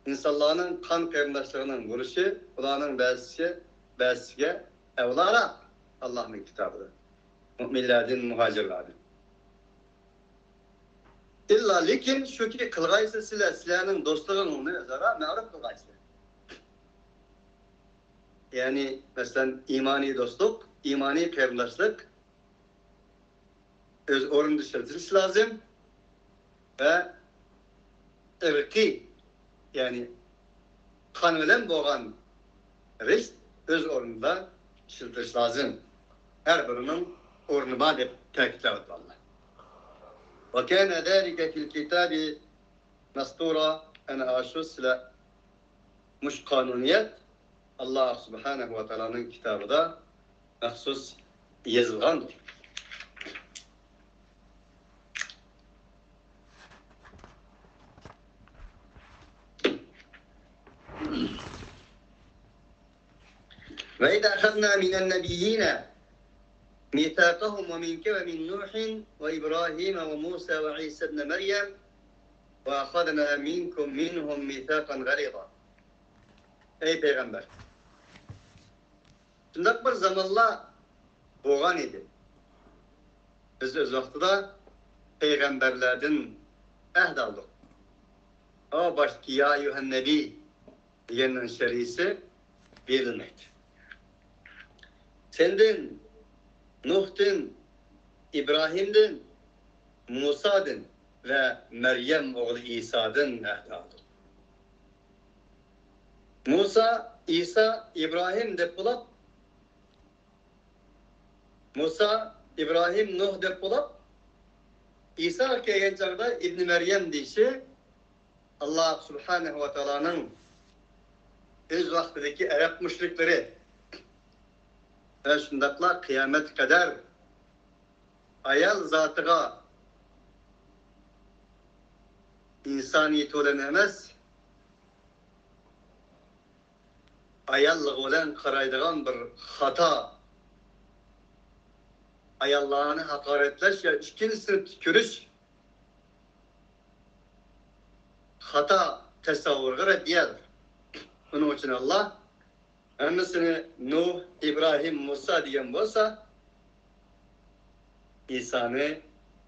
İnsanların kan kıyımdaşlarının vuruşu, ulanın belsiye evlara Allah'ın kitabıdır. Müminlerden, muhacirlerden. İlla lekin şu ki kılgaysa sizlerinin dostluğun onu özara ma'ruf kılgaysa. Yani mesela imani dostluk, imani kıyımdaşlık öz orun dışarıtırız lazım ve ırkı yani kan ölen boğan risk öz orunda işiltiriz lazım. Her birinin orunu madem tekitlevet Allah. وكان ذلك في الكتاب مسطورا أنا أشوس لا مش قانونيات الله سبحانه وتعالى كتابه ده مخصوص yazılgandır. وإذا أخذنا من النبيين ميثاقهم ومنك ومن نوح وإبراهيم وموسى وعيسى ابن مريم وأخذنا منهم ميثاقا غليظا. Ey Peygamber! Şundak bir zamanla boğan idi. Biz öz vaxtıda peygamberlerden ehd aldık. O başki ya eyyühen nebi diyenin şerisi verilmekti. Senden, Nuh'tun, İbrahim'din, Musa'dın ve Meryem oğlu İsa'dın ehd aldık. Musa, İsa, İbrahim dep bulap, Musa, İbrahim, Nuh dep bulap, İsa kelgen çağda İbn Meryem deyişi Allah Subhanahu ve Taala'nın öz vaxtideki Arap müşrikleri ve şundakla kıyamet kadar ayal zatıga insaniyet olan emez ayallık olan karaydıgan bir hata ayallarını hakaretleş ya ikincisini tükürüş hata tesavvur reddiyel. Bunun için Allah annesini Nuh, İbrahim, Musa diyen olsa İsa'nı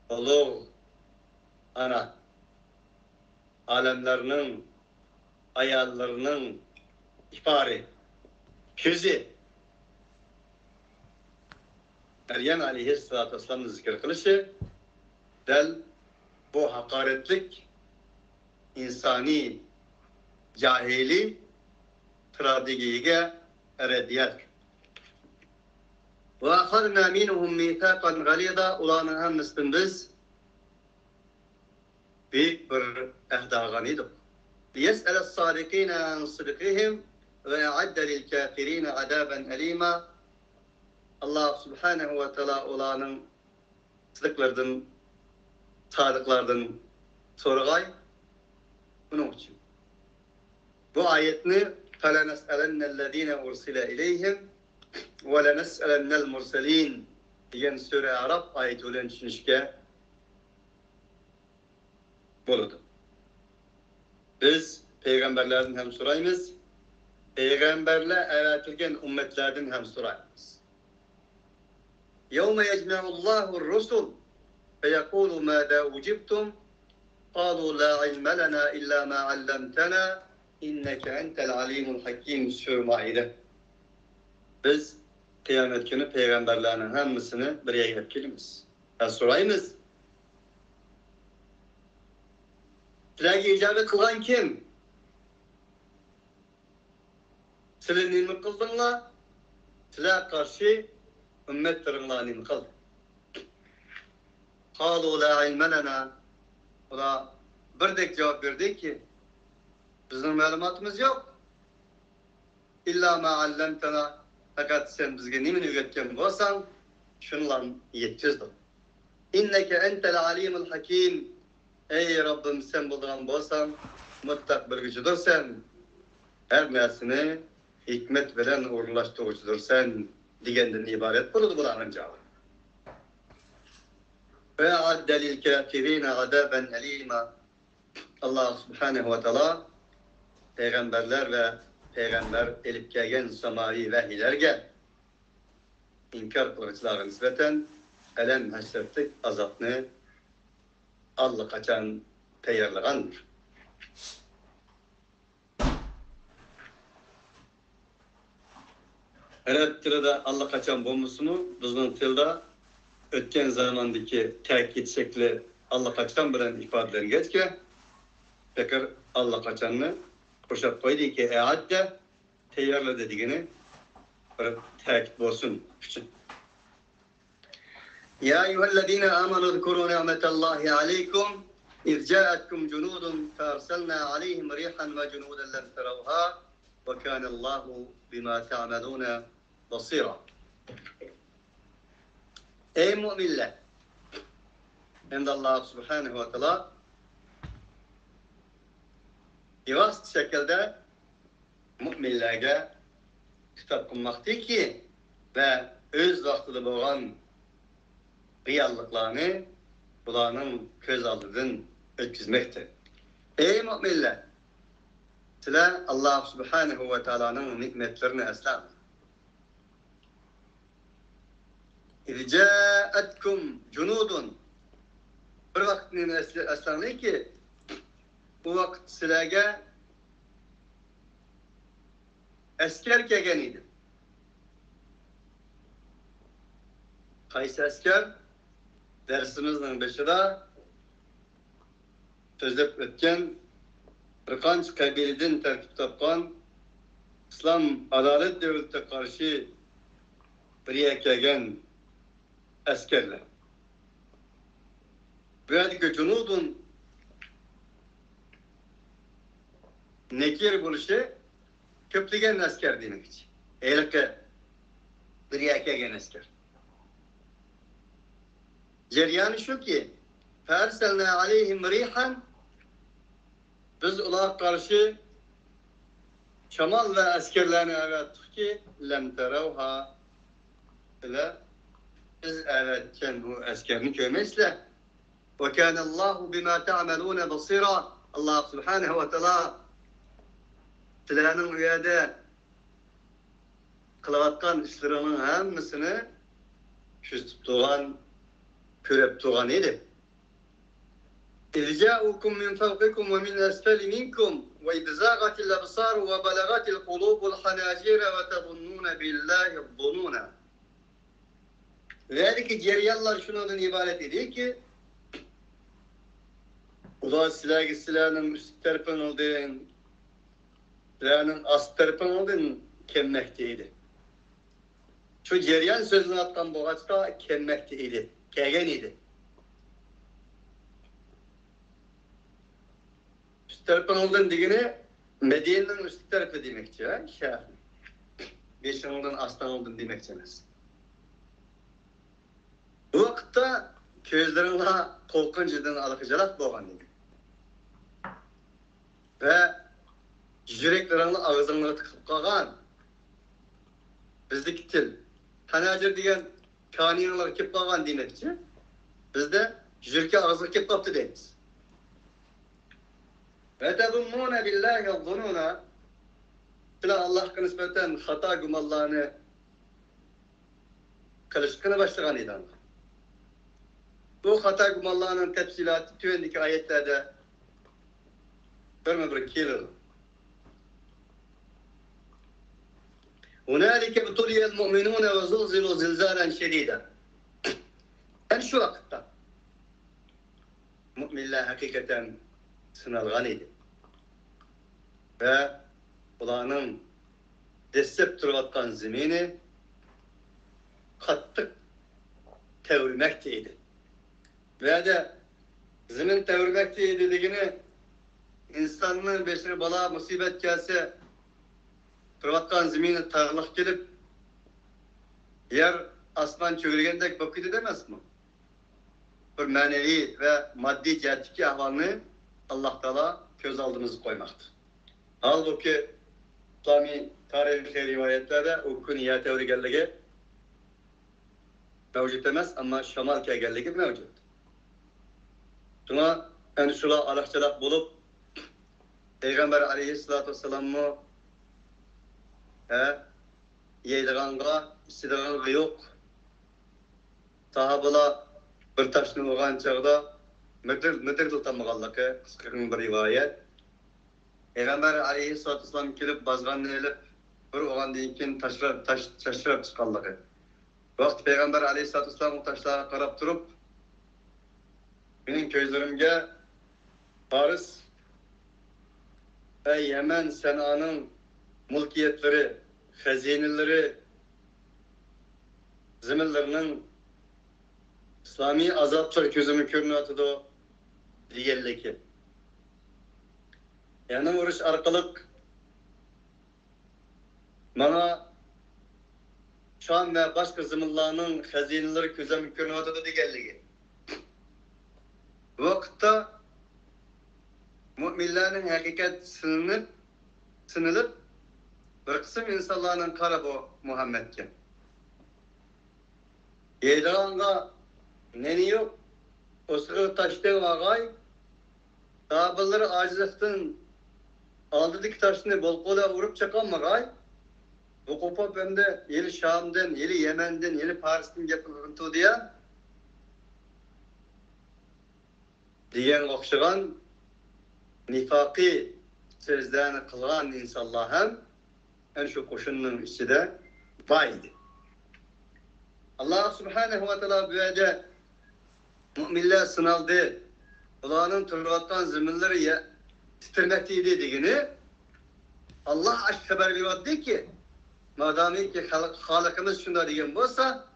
oğlu ana alemlerinin ayarlarının ihbarı küzi Meryem aleyhisselatü vesselam'ın zikir kılışı del bu hakaretlik insani cahili tradigiyge erediyet. Ve akhadna minhum mithaqan galida ulanın hemmisinin biz büyük bir ehdaganıydık. لِيَسْأَلَ الصَّادِقِينَ عَنْ صِدْقِهِمْ وَيَعَدَّ لِلْكَافِرِينَ عَذَابًا أَلِيمًا. Allah Subhanahu ve Teala olanın sıdıklardan, sadıklardan sorgay. Bunun için. Bu ayetini فَلَنَسْأَلَنَّ الَّذ۪ينَ اُرْسِلَ اِلَيْهِمْ وَلَنَسْأَلَنَّ الْمُرْسَل۪ينَ diyen Sure Arap ayeti olan düşünüşke buludu. Biz peygamberlerden hem sorayımız, peygamberle evveltilgen ümmetlerden hem sorayımız. يَوْمَ يَجْمَعُ اللّٰهُ الرُّسُلُ فَيَقُولُ مَاذَا اُجِبْتُمْ قَالُوا لَا عِلْمَ لَنَا إِلَّا مَا عَلَّمْتَنَا اِنَّكَ أَنْتَ الْعَلِيمُ الْحَكِيمُ Sure Maide. Biz kıyamet günü peygamberlerinin hemmisini bir yere getiririz. Sorayımız. Sizlerge icabet kılan kim? Sizler nimi kıldınlar? Sizler karşı ümmetlerinle nimi kıldı? قَالُوا لَا عِلْمَ لَنَا O da bir dek cevap verdi ki bizim malumatımız yok. İlla ma allamtana fakat sen bizge nimin öğretken olsan şunla yeteceğiz. İnneke entel alimul hakim. Ey Rabbim sen bulduğun olsan mutlak bir gücüdür sen. Her nesini hikmet veren uğurlaştırıcıdır sen digenden ibaret buludu bulanın cevabı. Ve addelil kafirine adaben elima. Allah subhanehu ve teala peygamberler ve peygamber elip kelgen samai vehiylerge inkar kılıçlarına nispeten elem hasretlik azapını Allah kaçan teyarlığandır. Arap tilde Allah kaçan bombasını bizning tilde ötken zamandaki tekit şekli Allah kaçan bilen ifadelengeçke tekrar Allah kaçanını koşup koydu ki eadde teyarla dediğini bir tekit olsun için. Ya eyyühellezine amanu zkuru ni'metallahi aleykum iz ca'atkum junudun farsalna aleyhim rihan ve junudan lem teravha ve kânallahu bima ta'melûne basira. Ey müminler! Hem de Allah subhanehu ve teala yavaş şekilde müminlerge kitap kılmaktı ki ve öz vaktinde boğan reallıklarını bulanın köz aldığın ötküzmektir. Ey müminler! Sizler Allah subhanehu ve teala'nın nimetlerini eslan. İz ca'atkum junudun. Bir vaktinin eslanı ki bu vakit sizlerge esker kelgen idi. Qaysi esker? Dersimizin başında sözlep ötken bir qancha kabileden terkip topgan İslam adalet devletine karşı bir kelgen askerler. Bu yerdeki cunudun nekir buluşu köplegen asker demek için. Eylike bir kelgen asker. Ceryanı şu ki ferselna aleyhim rihan biz ona karşı şamal ve askerlerine öğrettik ki lem teravha ile biz öğretken bu askerini görmezler. Ve kânallâhu bimâ ta'melûne basîrâ. Allah subhanehu ve teala sizlerin uyada kılavatkan işlerinin hemmisini küstüp tuğan, körep tuğan idi. إذ جاءوكم من فوقكم ومن أسفل منكم وإذ زاغت الأبصار وبلغت القلوب الحناجر وتظنون بالله الظنون. Verdeki ceryanlar şundan ibaret ediyor ki ulan silahın üst tarafın olduğun silahın alt tarafın olduğun kemmekteydi. Şu ceryan sözünü atkan boğaçta kemmekteydi, kegen idi. Üst tarafın olduğun digini Medine'nin üst tarafı demekçi ha, şahı. Beşin olduğun aslan olduğun demekçiniz. Bu vakitte közlerine korkunçdan alıkıcılık boğan dedi. Ve yüreklerine ağzına tıkıp kalgan bizdeki til. Hanacır diyen kaniyalar kip kalgan demekçi. Bizde yürekle ağzına kip kaptı deriz. Ve tezunnûne billâhi zunûne Sıla Allah'a nispeten hata gumallağını kılışkına başlayan idan. Bu hata gumallağının tefsilatı tüyendeki ayetlerde bir kilir. Hunalike butuliyel mu'minûne ve zulzilu zilzâlen şedîden. En şu vakitte müminler hakikaten sınalgan idi. Ve ulanın destep durvatkan zemini kattık tevirmekteydi. Ve de zemin tevirmekteydi dediğini insanın beşine bala musibet gelse durvatkan zemini tarlak gelip yer asman çöğürgendek bakıydı demez mi? Bir manevi ve maddi cihetteki ahvalını Allah Teala göz aldığımızı koymaktır. Halbuki İslami tarihi rivayetlerde o küniyye teorigelliği mevcut demez ama şamal kegelliği mevcut. Şuna en şula alakçalık bulup Peygamber aleyhissalatu vesselam'ı yeydiğanga, içidiğanga yok. Sahabalar bir taşını vurgan çağda müdür tutamağanlığı kısqırın bir rivayet. Peygamber aleyhissalatu vesselam kelip bazganını elip bir oğandan keyin taşlab çıkanlığı. Vaqt Peygamber aleyhissalatu vesselam o taşlara qarab turib, benim gözlerimge Paris ve Yemen Sena'nın mulkiyetleri, hazineleri, zeminlerinin İslami azaplar gözümü körünü atıdı diğerleki. Yani uğraş arkalık bana Şam ve başka zeminlerinin hazineleri gözümü körünü atıdı diğerleki. Bu vakitte müminlerin hakikat sınılıp bir kısım insanların karabı Muhammed'ke. Yediranga neni yok, o sıra taştığı ağay, sahabaları acizlikten aldığı taşını bol kola vurup çakan ağay, bu kopap hem de yeli Şam'dan, yeli Yemen'den, yeli Paris'ten yapılırıntı diyen okşagan, nifaki sözlerini kılgan insanlar hem en şu koşunun içinde baydı. Allah subhanehu ve teala böyle müminler sınavdı. Ulanın turvattan zeminleri titirmekteydi dediğini Allah aşk haber veriyordu ki madami ki Halıkımız şunda diyen olsa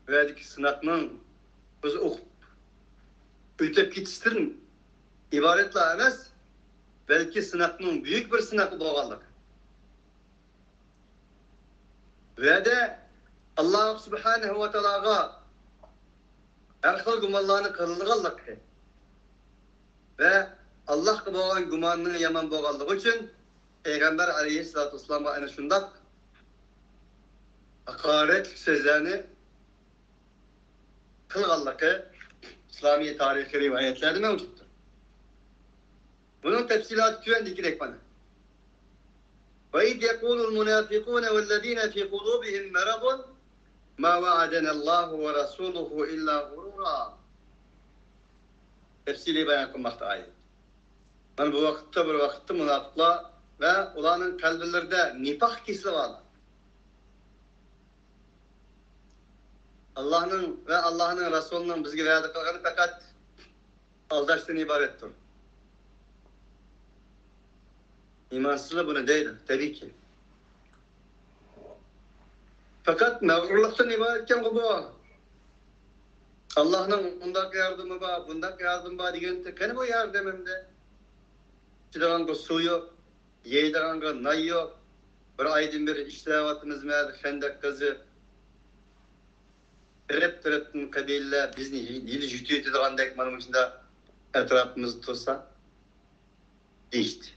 verdeki sınavının biz okup ütep gitiştirin ibaretle emez belki sınavının büyük bir sınavı boğallık. Ve de Allah subhanehu ve teala'ga erhal gumanlarını kırılığallık. Ve Allah boğan gumanını yaman boğallık için Peygamber aleyhissalatu vesselam'a ana şundak hakaret sözlerini kılığallık İslami tarihi rivayetlerde mevcuttur. Bunun tefsilatı tüyendi direkt bana. وَاِذْ يَقُولُ الْمُنَافِقُونَ وَالَّذ۪ينَ فِي قُلُوبِهِمْ مَرَضٌ مَا وَعَدَنَ اللّٰهُ وَرَسُولُهُ اِلَّا غُرُورًا. Tefsili beyan kılmakta ayet. Yani bu vakitte münafıklar ve olanın kalbillerde nifak kisli varlar. Allah'ın ve Allah'ın Resulü'nün bizge verdikleri fakat aldaştan ibarettir. İmansızlığı bunu değil, tabii ki. Fakat mağrurluktan ibaretken bu. Allah'ın bundak yardımı var, bundak yardım var diyen tekeni bu yardımında. Çıdağınca suyu, yeğdağınca nayı, bir aydın bir işlevatımız var, Hendek kızı. Terep kabille bizni dili jütü ettiğinde ekmanın içinde etrafımızı tutsa değişti.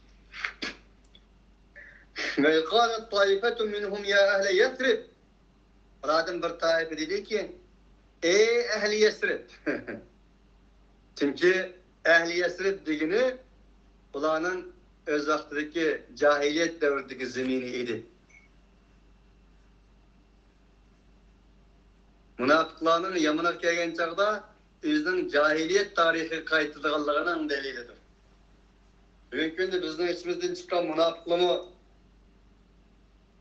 Ve قالت طائفة منهم ya أهل يثرب. Oradan bir taife dedi ki ey ehli Yesrib. Çünkü ehli Yesrib dediğini ulanın öz vaktindeki cahiliyet devrindeki zemini idi. Münafıklarının yamına kelgen çağda özünün cahiliyet tarihi kayıtlıdığının delilidir. Bugünkü günde bizden içimizden çıkan münafıklığımı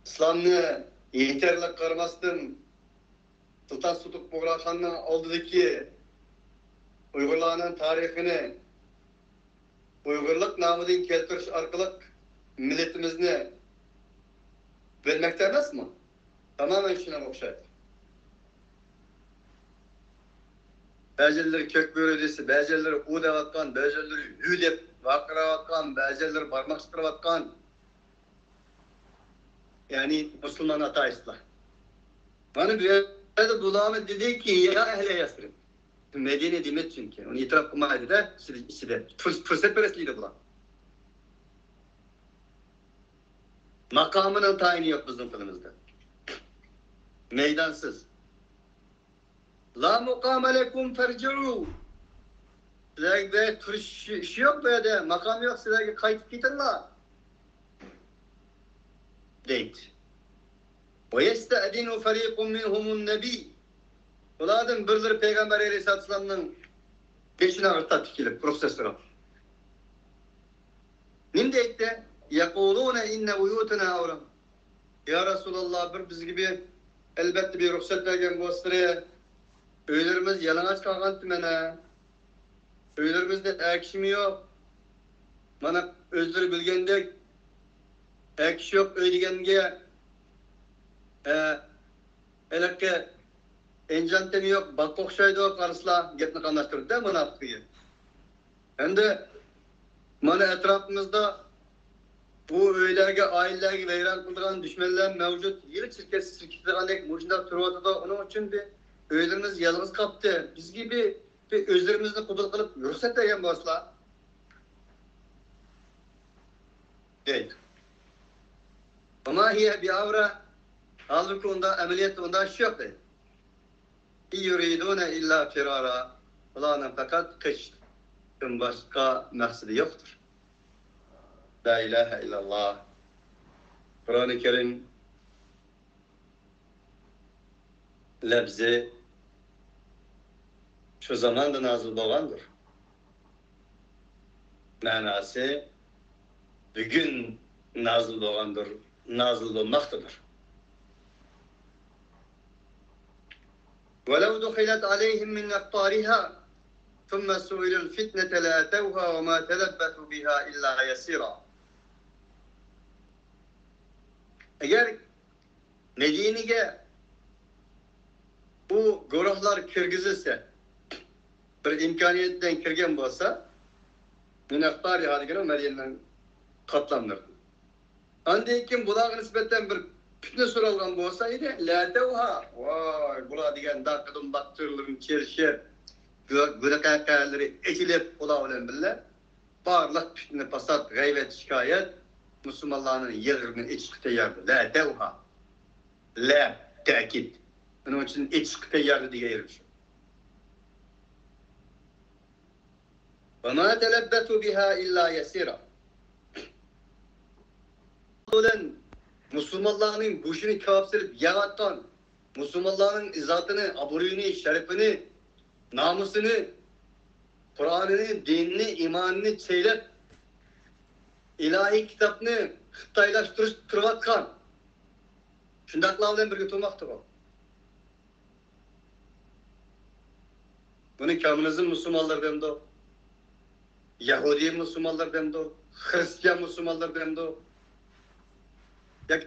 İslam'ını yeterli kırmasın Sultan Sutuk Buğrakan'ın oldudaki Uygurlarının tarihini Uygurluk namıdın keltiriş arkalık milletimizni bilmekte emez mi? Tamamen şuna okşaydı. Bəziləri kök börədisi, bəziləri u devatkan, bəziləri hü dep vakıravatkan, bəziləri parmak sıkıravatkan. Yani Müslüman ateistler. Bana bir yerde Dulağımı dedi ki ya ehle Yesrib. Medine demet çünkü. Onu itiraf kılmaydı da içinde. Fırsat perestliydi bulan. Makamının tayini yok bizim kılımızda. Meydansız. La mukame lekum ferci'u. Sizlere ve turiş işi yok böyle, makam yok, sizlerge kayıtıp gidin la. Deydi. Ve yestedinu fariqun minhumun nebi. Ulardan birleri Peygamber Aleyhisselatü Vesselam'ın peşine arta tikilip, profesörü. Nim deydi? Yekulune inne buyutuna avram. Ya Resulallah, bir biz gibi elbette bir ruhsat vergen gösteriyor. Öylerimiz yalanaç kalkantı mene. Öylerimizde ekşimi yok. Bana özleri bilgendek ekşi yok öydegenge eleke encantemi yok, bak okşaydı yok karısla gitme kanlaştırdı da bana yaptığı. Hem de bana etrafımızda bu öylerge, ailelerge veyran kıldıran düşmanlar mevcut. Yıl çirkesi sirkitlerindeki muşlar turvadı da onun için bir öylerimiz yalnız kaptı. Biz gibi bir özlerimizni kubul kılıp ruhsat degen basla. Değil. Ama hiye bir avra halbuki onda ameliyat onda şu yok değil. Yuridune illa firara. Ulanın fakat kışın başka maksidi yoktur. La ilahe illallah. Kur'an-ı Kerim lebzi şu zaman da nazil boğandır. Manası bugün nazil boğandır, nazil olmaktadır. وَلَوْ دُخِلَتْ عَلَيْهِمْ مِنْ أَقْطَارِهَا ثُمَّ سُئِلُوا الْفِتْنَةَ لَأَتَوْهَا وَمَا تَلَبَّثُوا بِهَا إِلَّا يَسِيرًا. Eğer Medine'ye bu guruhlar kirgizilse, bir imkaniyetten kirgen olsa, münaftar yahadigine Medine'den katlanırdı. Andayken bulağa nispetten bir fitne sorulgan olsaydı, la tevha, vay, bula diyen dakıdın baktırılırın çerşer, gülekakaları etilip bula olan bile, barlıq fitne, pasat, gayvet, şikayet, Müslümanların yığırının içki yardı. La tevha, la te'kid. Onun için içki yardı diye yermiş. وَمَا تَلَبَّثُوا بِهَا إِلَّا يَسِيرًا. Müslümanların boşunu kapsırıp yarattan, Müslümanların izzatını, aburuyunu, şerefini, namusunu, Kur'an'ını, dinini, imanını çeylep, ilahi kitapını Xitaylaştırıvatkan, şundaklarla birlikte tutmaktır o. Bunu komünizm Müslümanlar demdi o, Yahudi Müslümanlar demdi o, Hristiyan Müslümanlar demdi o,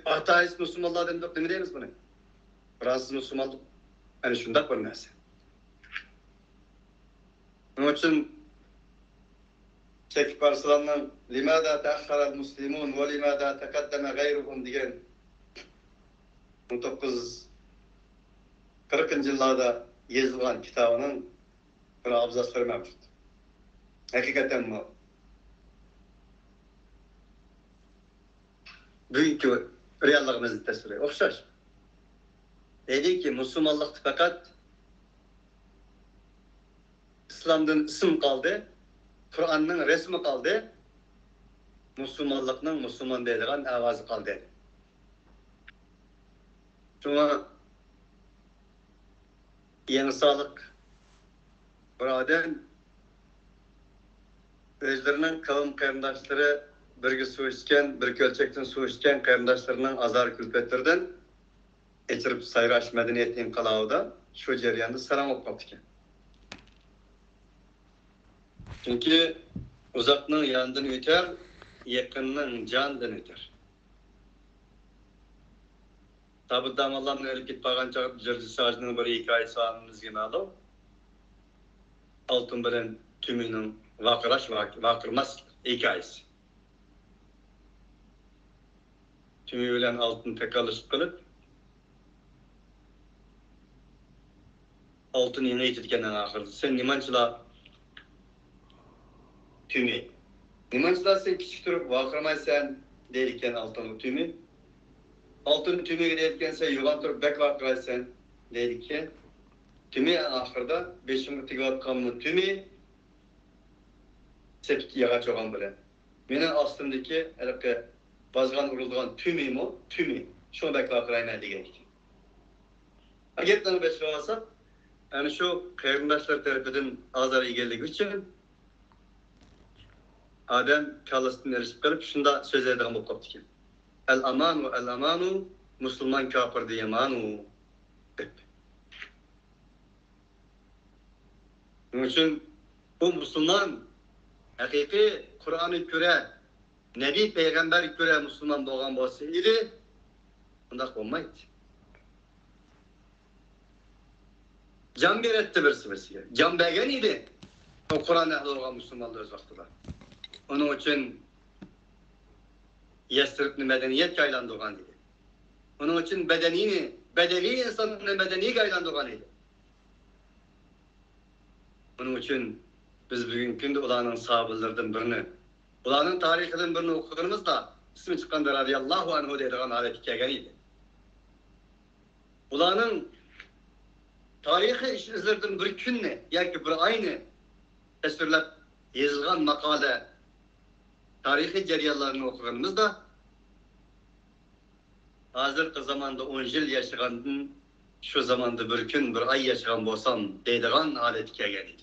ateist Müslümanlar demdi o, ne mi deyiniz bunu? Fransız Müslümanlık, hani şundak var neyse. Onun için Şeyh Parsalan'ın "Limâdâ teahhara'l muslimûn ve limâdâ tekaddeme gayruhum" diyen 1940 yıllarda yazılan kitabının bir abzasları mevcut. Hakikaten bu. Bugünkü reallarımızı tesiri. Okşaş. Dedi ki Müslümanlık fakat İslam'dan isim kaldı, Kur'an'ın resmi kaldı, Müslümanlık'ın Müslüman deyilgen avazı kaldı. Şuna yeni sağlık buradan özlerinin kavim kayındaşları birgi su içken, bir kölçekten su içken kayındaşlarının azar külfetlerden geçirip sayraş medeniyetinin kalağıda şu ceryanında selam okumak. Çünkü uzakның yandan öter, yakınның candan öter. Tabi damallarının ölüp gitpagan çağıp Jırcı Sağcı'nın bir hikayesi anımız gibi alıp, altın bilen tümünün vakırmaz hikayesi. Tümü bilen altın tekalışıp kılıp, altın yine yitirkenden ahırdı. Sen nimançıla tümü. Nimançılar sen küçük durup vakırmaysan deyirken altın tümü. Altın tümü giderken sen yuvan durup bek vakıraysan deyirken tümü ahırda 5 tigat kamlı tümü sepki yağaç olan bilen. Menin astımdaki bazgan urulduğun tümü o, tümü. Şunu bekle kırayım degan. Agentlerini beşik alsak, yani şu kıyırdaşlar tarafından azar egellik için adam kallasını erişip kalıp şunda söz edildiğim bu koptu ki. El amanu, Müslüman kafir diyemanu. Bunun için bu Müslüman, hakiki Kur'an'ı göre, Nebi Peygamber göre Müslüman doğan bolsaydı, bundan olmaydı. Can beretti birisi. Can bergen idi. O Kur'an ehli olan Müslümanlar öz vaxtida. Onun için Yesribni medeniyet aylandırgan idi. Onun için bedeli insanın medeni aylandırgan idi. Onun için biz bugün günde ulanın sahabelerden birini, ulanın tarihinden birini okuduğumuzda ismi çıkanda radiyallahu anhu dediğin ayet kelgen idi. Ulanın tarihi işlerden bir günne, yani bir aynı tesvirlep yazılgan makale tarihi ceryanlarını okuduğumuzda hazırki zamanda 10 yıl yaşagandan şu zamanda bir gün bir ay yaşagan bolsam deydigan alet kelgen idi.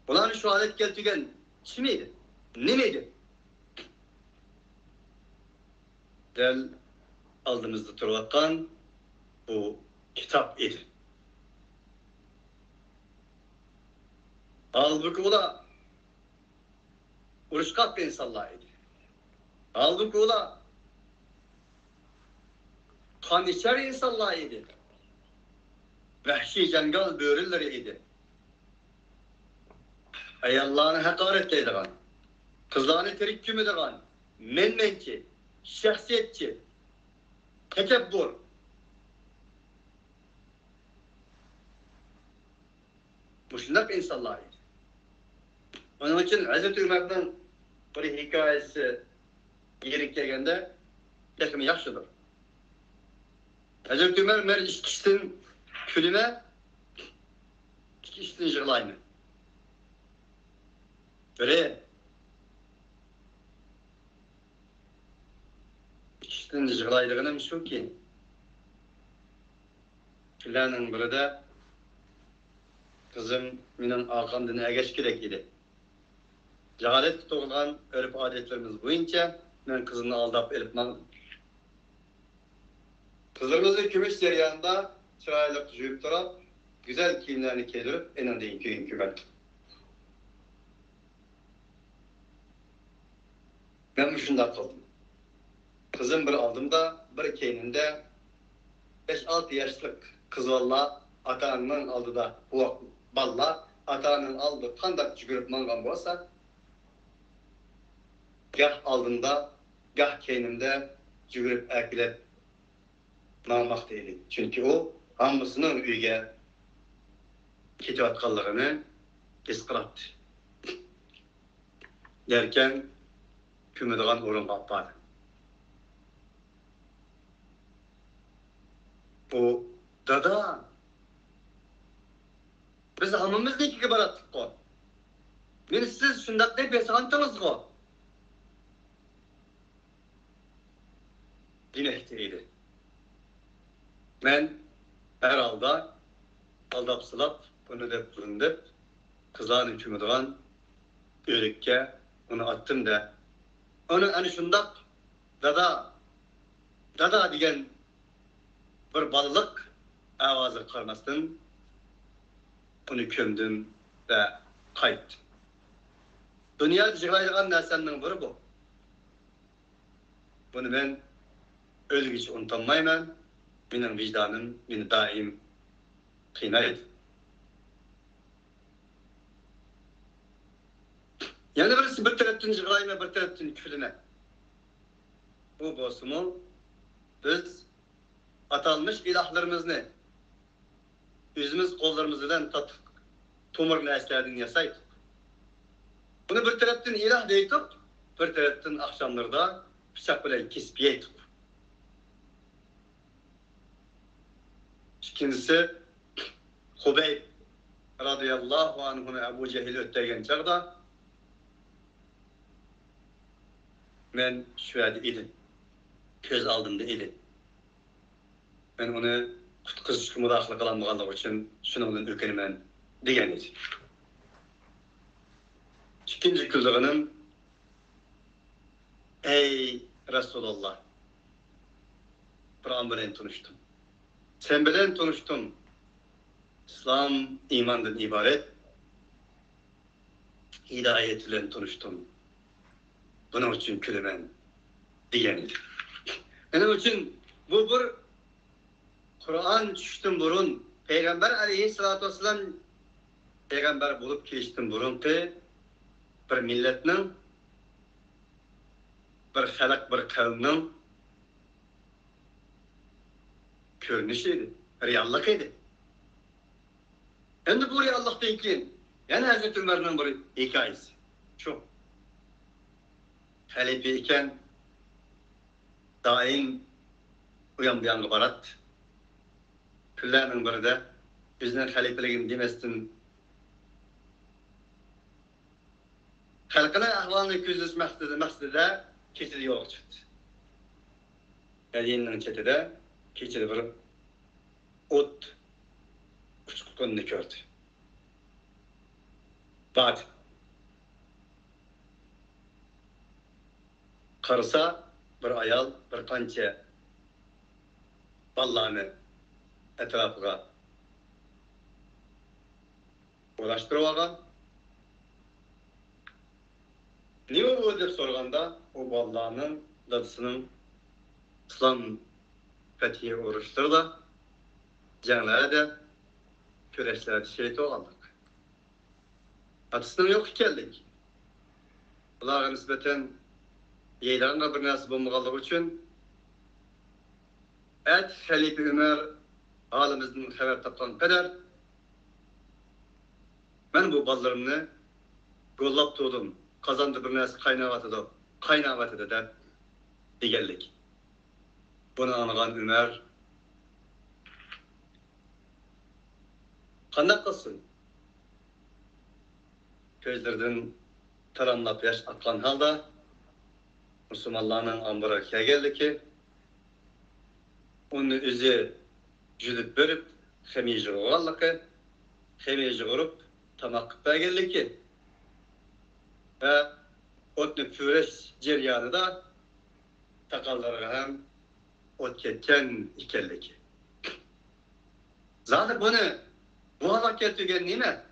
Ulan şu alet keltigen kimiydi? Nemeydi? Del aldığımızda turvatkan bu kitap idi. Halbuki o da uruşkak bir insanlar idi. Halbuki o da kan içer insanlar idi. Vahşi cengal böğürleri idi. Ayallarını hakaret edilen, kızlarını terikküm edilen, menmenki, şahsiyetçi, tekebbür. Bu şundak insanlar idi. Onun için Hazreti Ömer'den bir hikayesi yeri kelgende yakımı yaxşıdır. Hazreti Ömer iki kişinin külüme, iki kişinin yığılayını. Böyle iki kişinin yığılaydığına şu ki filanın biri de kızım benim arkamdan egeç gerek idi. Cehalet doğulan örf adetlerimiz boyunca ben kızını aldap elipman. Kızlarımızı kümüş ceryanında çıraylık jüyüp durap, güzel kiyimlerini giydirip en deyin köyün kümet. Ben şunda kıldım. Kızım bir aldığımda, bir keyninde 5-6 yaşlık kız valla ata-ananın aldı da bu balla ata-ananın aldı kandak çıkırıp mangan bolsa gah aldığımda, gah keynimde çıkırıp erkilep mağmak deydi. Çünkü o hamısının üyge ketivatkallarını iskırattı. Derken kümediğen orun kappadı. Bu dada biz hamımızdaki gibi barattık o. Beni siz şundak deyip yasağantınız o. Dinehteydi. Ben herhalde aldap sılap bunu dep durundep kızların kümediğen örükke onu attım da onu hani şundak dada diyen bir ballık avazı karmasın onu kömdüm ve kayıttım. Dünyada çıkaydıgan nersenin biri bu. Bunu ben ölgüç unutanmayman, benim vicdanım beni daim kıynaydı. Yani birisi bir taraftan çıkayma, bir taraftan külüme. Bu bozumu biz atalmış ilahlarımızı yüzümüz kollarımızdan tatıp tomur neslerden yasaydık. Bunu bir taraftan ilah deydik, bir taraftan akşamlarda bıçak bilen kesip yeydik. İkincisi Hubeyb radıyallahu anh'u Ebu Cehil öttegen çağda Men şu yerde idim. Köz aldımda idi. Men onu kutquzishga mudaxala qilinmaganligi uchun shuningdan o'kinaman degan edi. İkinci kıldığının ey Resulullah Kur'an bilen tanıştım. Sen bilen tanıştım. İslam imandan ibaret. Hidayet bilen tanıştım. Bunun için külemen degan edi. Onun için bu bir Kur'an düştüm burun Peygamber aleyhissalatu vesselam Peygamber bulup kelishdim burun ki bir milletning bir xalq bir qavmning ko'rinishi edi, reallik edi. Endi bu reallikdan keyin yana Hazreti Umarning bir hikoyasi. Shu. Halife ekan doim u yoq bu yoqqa boradi. Kunlarning birida bizning xalifaligim demasdan xalqning ahvolini ko'zlash maqsadida kechada yo'q chiqdi. Madinaning chetida kechada bir o't uchqunni ko'rdi. Ba'd qarasa bir ayol bir qancha ballani etrafiga ulaştırıp olgan. Nima bu deb so'raganda, o ballani dadasining islom fethiye urushlarida janglarda kurashlarda shehid olganlik. Atasının yok ekanlik. Ularga nisbatan yeylanga bir narsa bo'lmaganligi uchun Halife Ömer halimizden haber topgan kadar ben bu ballarımni yollab tuğdum. Kazandı bir narsa qaynawatydy da deganlik. Bunu anlagan Ömer qanday qilsin? Ko'zlaridan taranlab yosh aqqan holda Müslümanlarning ambara kelganligi onu özü jülüp verip xemiyeci olganligi, xemiyeci vurup tamak berganligi ve otni püreş jarayonida taqallarga ham ot ketgan ekanligi. Zaten bunu bu halokat degan nima?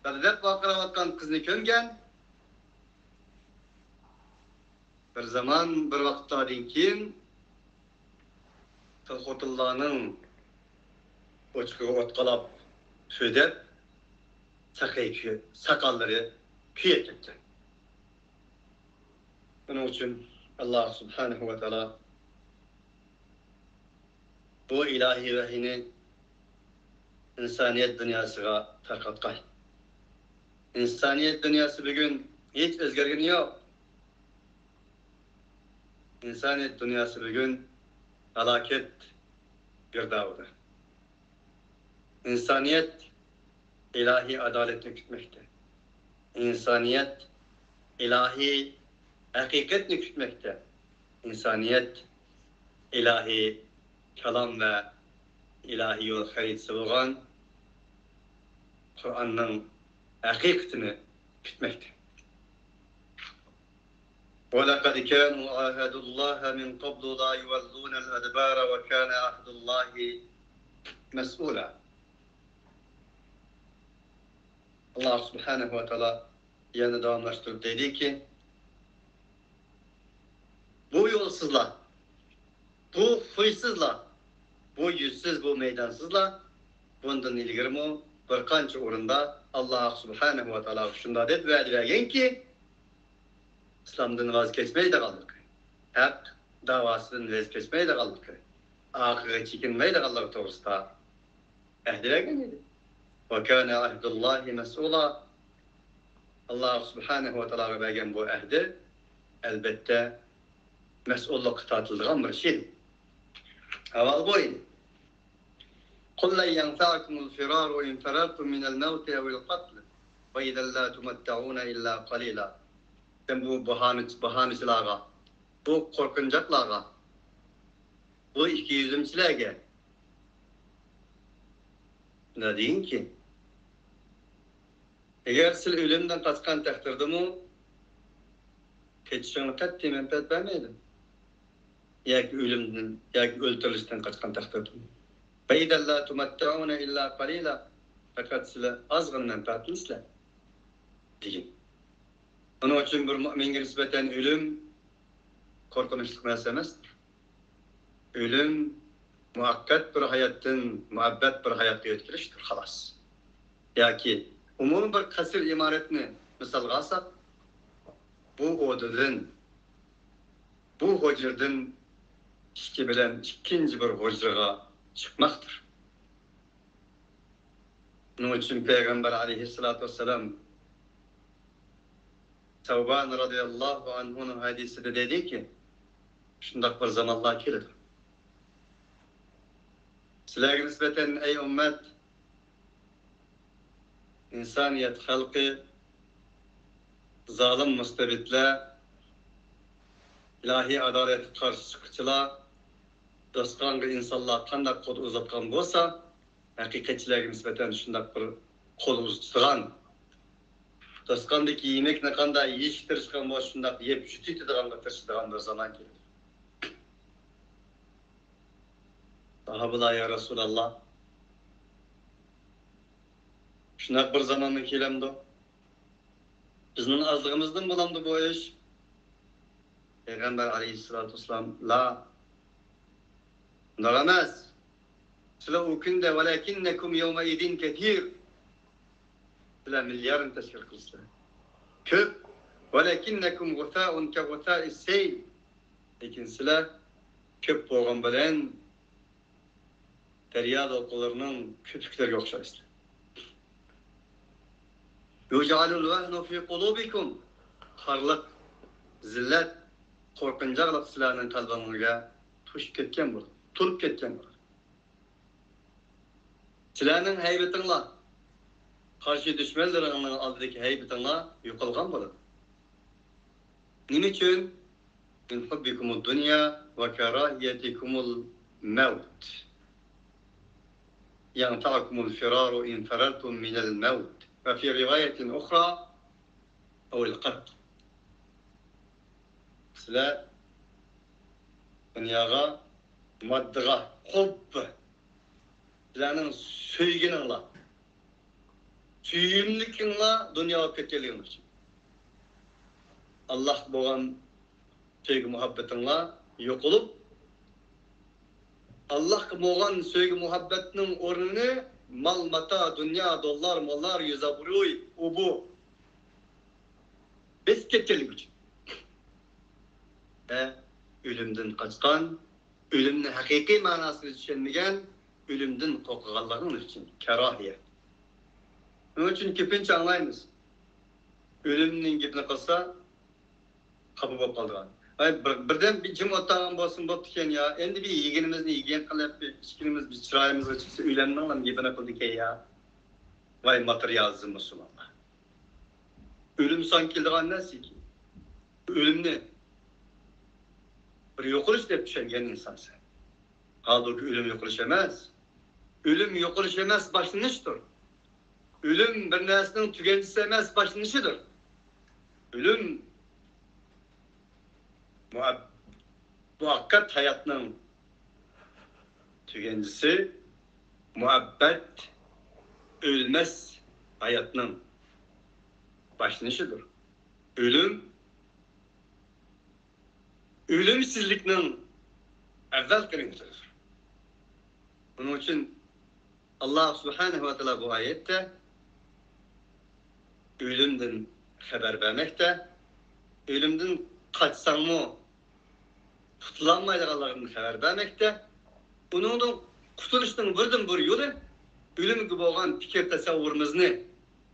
Badalab vaqirayotgan qizni ko'ngan bir zaman bir vaqtdan keyin Xotinlarning o'chqiga o'tqalab so'dab saqallari kuyib ketgan. Buning uchun Alloh subhanahu va taolo bu ilahiy vahiyni insoniyat dunyosiga tarqatgan. İnsaniyet dünyası bugün hiç o'zgargani yo'q. İnsaniyet dünyası bugün halokat girdabıdır. İnsaniyet ilahi adaletini kütmekte. İnsaniyet ilahi hakikatini kütmekte. İnsaniyet ilahi kelam ve ilahi yol haritası olan Kur'an'ın hakikatini kütmekte. وَلَقَدْ كَانُوا عَاهَدُوا اللّٰهَ مِنْ قَبْلُ لَا يُوَلُّونَ الْأَدْبَارَ وَكَانَ عَهْدُ اللّٰهِ مَسْئُولًا. Allah subhanahu wa ta'ala yanı devamlaştırıp dedi ki bu yolsuzla, bu huysuzla, bu yüzsüz, bu meydansızla bundan ilgili bir qancha o'rinda Allah subhanahu wa ta'ala shunda deb va'da bergan ki İslam'dan vazgeçmeyi de kaldık. Hep davasından vazgeçmeyi de kaldık. Ahire çekinmeyi de kaldık doğrusta. Ehdi vergen idi. وَكَانَ عَهْدُ اللّٰهِ مَسْئُولًا. Allah subhanahu ve ta'ala vergen bu ehdi elbette mesulluk tatıldıran bir şeydi. Hava bu idi. قُلْ لَنْ يَنْفَعَكُمُ الْفِرَارُ وَاِنْ فَرَرْتُمْ مِنَ الْمَوْتِ اَوِ الْقَتْلِ وَاِذَا لَا تُمَتَّعُونَ اِلَّا قَلِيلًا. Sen bu bahanıcılarga, bu korkunacaklarga, bu ikiyüzlümçilerge ne deyin ki? Eğer siz ölümden kaçkan takdirde mu, keçişini katli menfaat vermeydi. Yaki ölümden, yaki öldürülüşten kaçkan takdirde mu. فَاِذَا لَا تُمَتَّعُونَ اِلَّا قَلِيلًا Fakat size azgın menfaatini siler. Deyin. Onun için bir müminge nispeten ölüm korkunçluk meselesidir. Ölüm muhakkak bir hayatın, muhabbet bir hayatta ötkürüştür. Halas. Yaki umum bir kasır imaretini misalga alsak, bu odadan, bu hocirden iki bilen ikinci bir hocirga çıkmaktır. Onun için Peygamber aleyhissalatu vesselam Tevban radıyallahu anh'un hadisi de dedi ki, şundak bir zamanlar gelir. Sizlerge nispeten ey ümmet, insaniyet halkı, zalim mustabitler, ilahi adalet karşı çıkıcılar, dostkanlı insanlar kandak kol uzatkan bolsa, hakikatçilerge nispeten şundak bir kol uzatgan, dostkandaki yemek ne kanda yiyiş tırışkan bolsa şundak yep jütütüdüğanga tırışıdığan bir zaman gelir. Sahabeler ya Resulallah, şundak bir zamanın kelemdi. Bizning azlığımızdan bulamdı bu iş. Peygamber aleyhissalatu vesselam la naramaz. Sizler o günde velakinnekum yevme idin ketir. Sizler milyarın teşkil kılsınlar. Köp. Velakinnekum gutâun ke gutâ'is seyl. Lekin sizler köp boğan bilen derya dalgalarının köpüklerine okşaysınlar. Yucalul vehnu fi kulubikum. Harlık, zillet, korkunacaklık silahının kalbinizga tushib ketken bo'ladi, turib ketken bo'ladi. Sizlarning haybatinglar, qarshi dushmanlaringning oldidagi haybatinglar yo'qolgan bo'ladi. Nima uchun? Min hubbikumud dunya va karahiyatikumul maut. Yanfa'ukumul firaru in farartum minal maut. وفي رواية أخرى أو القتل. سلا دنياغا مادغا حب سلانın söygününla suyumlikinla dünyaya keteliğiniz için. Allah boğan sevgi muhabbetinle yok olup Allah boğan sevgi muhabbetinin ornunu mal mata, dünya, dolar, mallar, yüzabruy, ubu. Biz ketkelik için. Ölümden kaçkan, ölümün hakiki manasını düşünmeyen, ölümden korkağanların için kerahiye. Onun için köpünce anlayınız. Ölümün gibine kalsa, kapı bop kaldıran. Birden bir cim otağın bolsun bop diken ya. Endi bir yegenimizni yegen qilib, içkinimiz bir çırayımızga çıksa uylanmanlam gibine kıldı ki ya. Vay materyalizm Müslümanlar. Ölüm sanki kildiğen nesi ki? Ölümni bir yokuliş dep düşüngen insan sen. Halbuki ölüm yokuliş emez. Ölüm yokuliş emez, başlanıştır. Ölüm bir nesinin tükencisi emez, başlanışıdır. Ölüm muhakkak hayatının tükencisi, muhabbet ölmez hayatının başlanışıdır. Ölüm, ölümsüzlükün evvel kırıntısıdır. Bunun için Allah Subhanahu ve Teala bu ayette ölümden haber vermekte, ölümden kaçsan mı tutulanmayacaklarının haber vermekte, bunun kurtuluşun birden bir yolu, ölüm gibi olan fikir tasavvurumuzu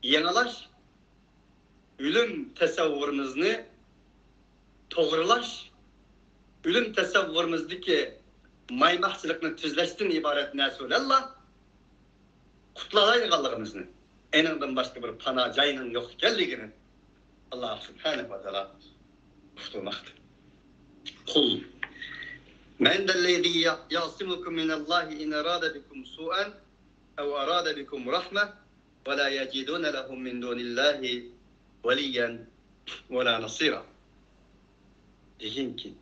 yenilaş, ölüm tasavvurumuzu doğrulaş, ölüm tasavvurumuzdaki maymahçılıkını tüzleştin ibaret ne söylerler, kutlayacaklarımızı, eninden başka bir pana cayının yok geldiğini, Allah subhanahu ve teala tutmakta. Kul men dellezî ya'simukum minallâhi in arâde bikum su'an ev arâde bikum rahme ve la yecidûne lehum min dûnillâhi veliyyen ve la nasîra. Deyin ki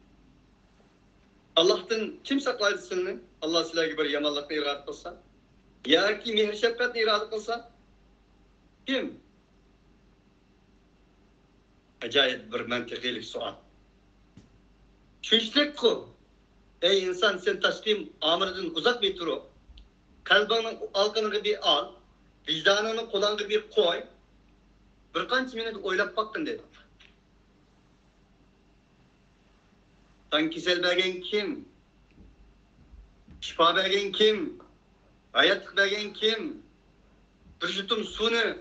Allah'tan kim saklaydı seni? Allah sizlerge bir yamanlıkla irade kılsa, ya ki mehr şefkatle irade kılsa, kim? Acayip bir mantıklı sual. Şunçlik ku, ey insan sen taslim amrından uzak bir turu, kalbinin alkanını bir al, vicdanını kulağını bir koy, birkaç minut oylap baktın dedi. Tankisel bergen kim? Şifa bergen kim? Hayat bergen kim? Bir yutum sunu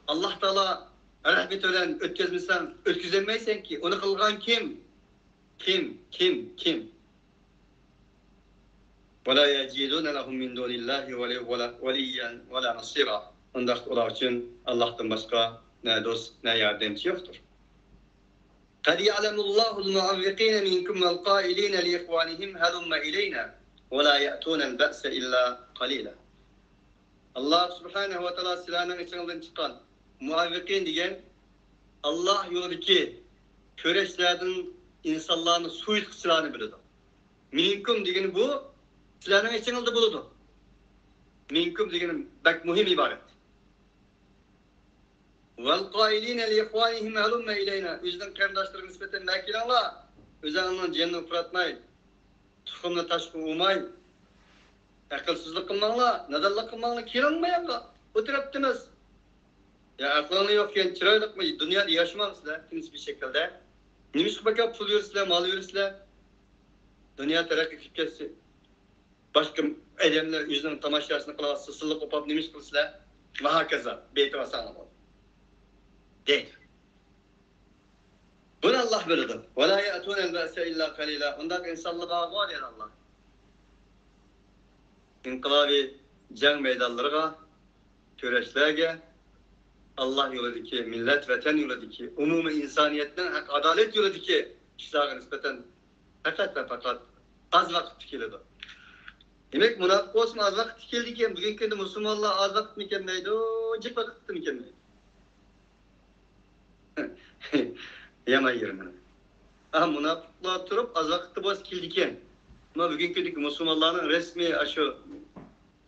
Allah Teala rahmet ölen ötküzmesen, ötküzemeysen ki onu kılgan kim? Kim? وَلَا يَجِدُونَ لَهُمْ مِنْ دُونِ اللّٰهِ وَلِيًّا وَلَا نَصِيرًا. Ondan olar için Allah'tan başka ne dost ne yardımcı yoktur. قَدْ يَعْلَمُ اللّٰهُ الْمُعَوِّقِينَ مِنْكُمْ وَالْقَائِلِينَ لِإِخْوَانِهِمْ هَلُمَّ إِلَيْنَا وَلَا يَأْتُونَ الْبَأْسَ إِلَّا قَلِيلًا. Allah subhanahu ve teala silahının içinden çıkan muavvikin diyen Allah yolundaki köreçlerden insanların suik silahını bilirdi. Minkum degeni bu silahının içinde buludu. Minkum degeni bak muhim ibaret. Vel qailine li ihvanihim halumma ileyna. Özden kardeşlerine nispeten lakin Allah özünün cennet fıratmayın. Tuxumla taşkı umay. Akılsızlık kılmanla, nadallık kılmanla kiranmayanla oturaptınız. Ya aklını yokken çıraylık mı? Dünyada yaşamamızla temiz bir şekilde. Nimiş bakıp pul yürüsüler, mal yürüsüler. Dünya terakki kütkesi. Başka edemler yüzünün tamaşasını kılar, sısılık opap nimiş kılsılar. Ve hakaza. Beyti ve sağlamalı. Değil. Bunu Allah bildi. وَلَا يَأْتُونَ الْبَأْسَ إِلَّا قَلِيلًا. Ondan insanlığa var ya Allah. İnkılabı can meydanlarına, töreçlerge, Allah yolundaki, millet vatan yolundaki, umumi insaniyetten hak adalet yolundaki kişilere nispeten fakat az vakit tikildi. Demek münafık olsun az vakit tikildiyken bugünkü Müslümanlar az vakit miken neydi? Cık vakit miken neydi? Yaman yerim. Aha münafıklar turup az vakit boz kildiyken ama bugünkü Müslümanların resmi aşı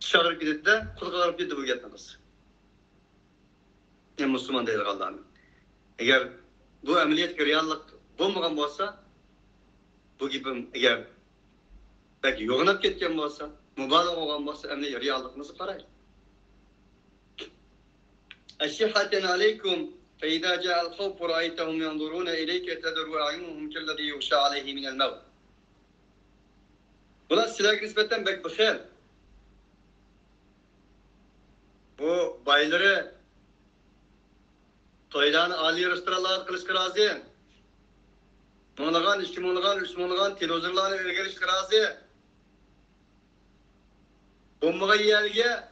çağırıp gidip de kulağırıp gitti bu getmeniz. Ne Müslüman değil Allah'ım. Eğer bu ameliyat reallık bulmagan olsa, bu gibi eğer belki yoğunap ketken olsa, mübalağ olan olsa emni reallıkınızı karayır. Eşşihaten aleykum فَاِذَا جَاءَ الْخَوْفُ رَأَيْتَهُمْ يَنْظُرُونَ اِلَيْكَ تَدُرُّ اَعْيُنُهُمْ كَالَّذ۪ي يُغْشَى عَلَيْهِ مِنَ الْمَوْتِ. Buna silah nispeten bek bıxel. Bu bayları toylarını ali yarıştıralar kılıç kırazı. Monağan, iki monağan, üç monağan, televizörlarını vergeliş kırazı. Bombağa yerge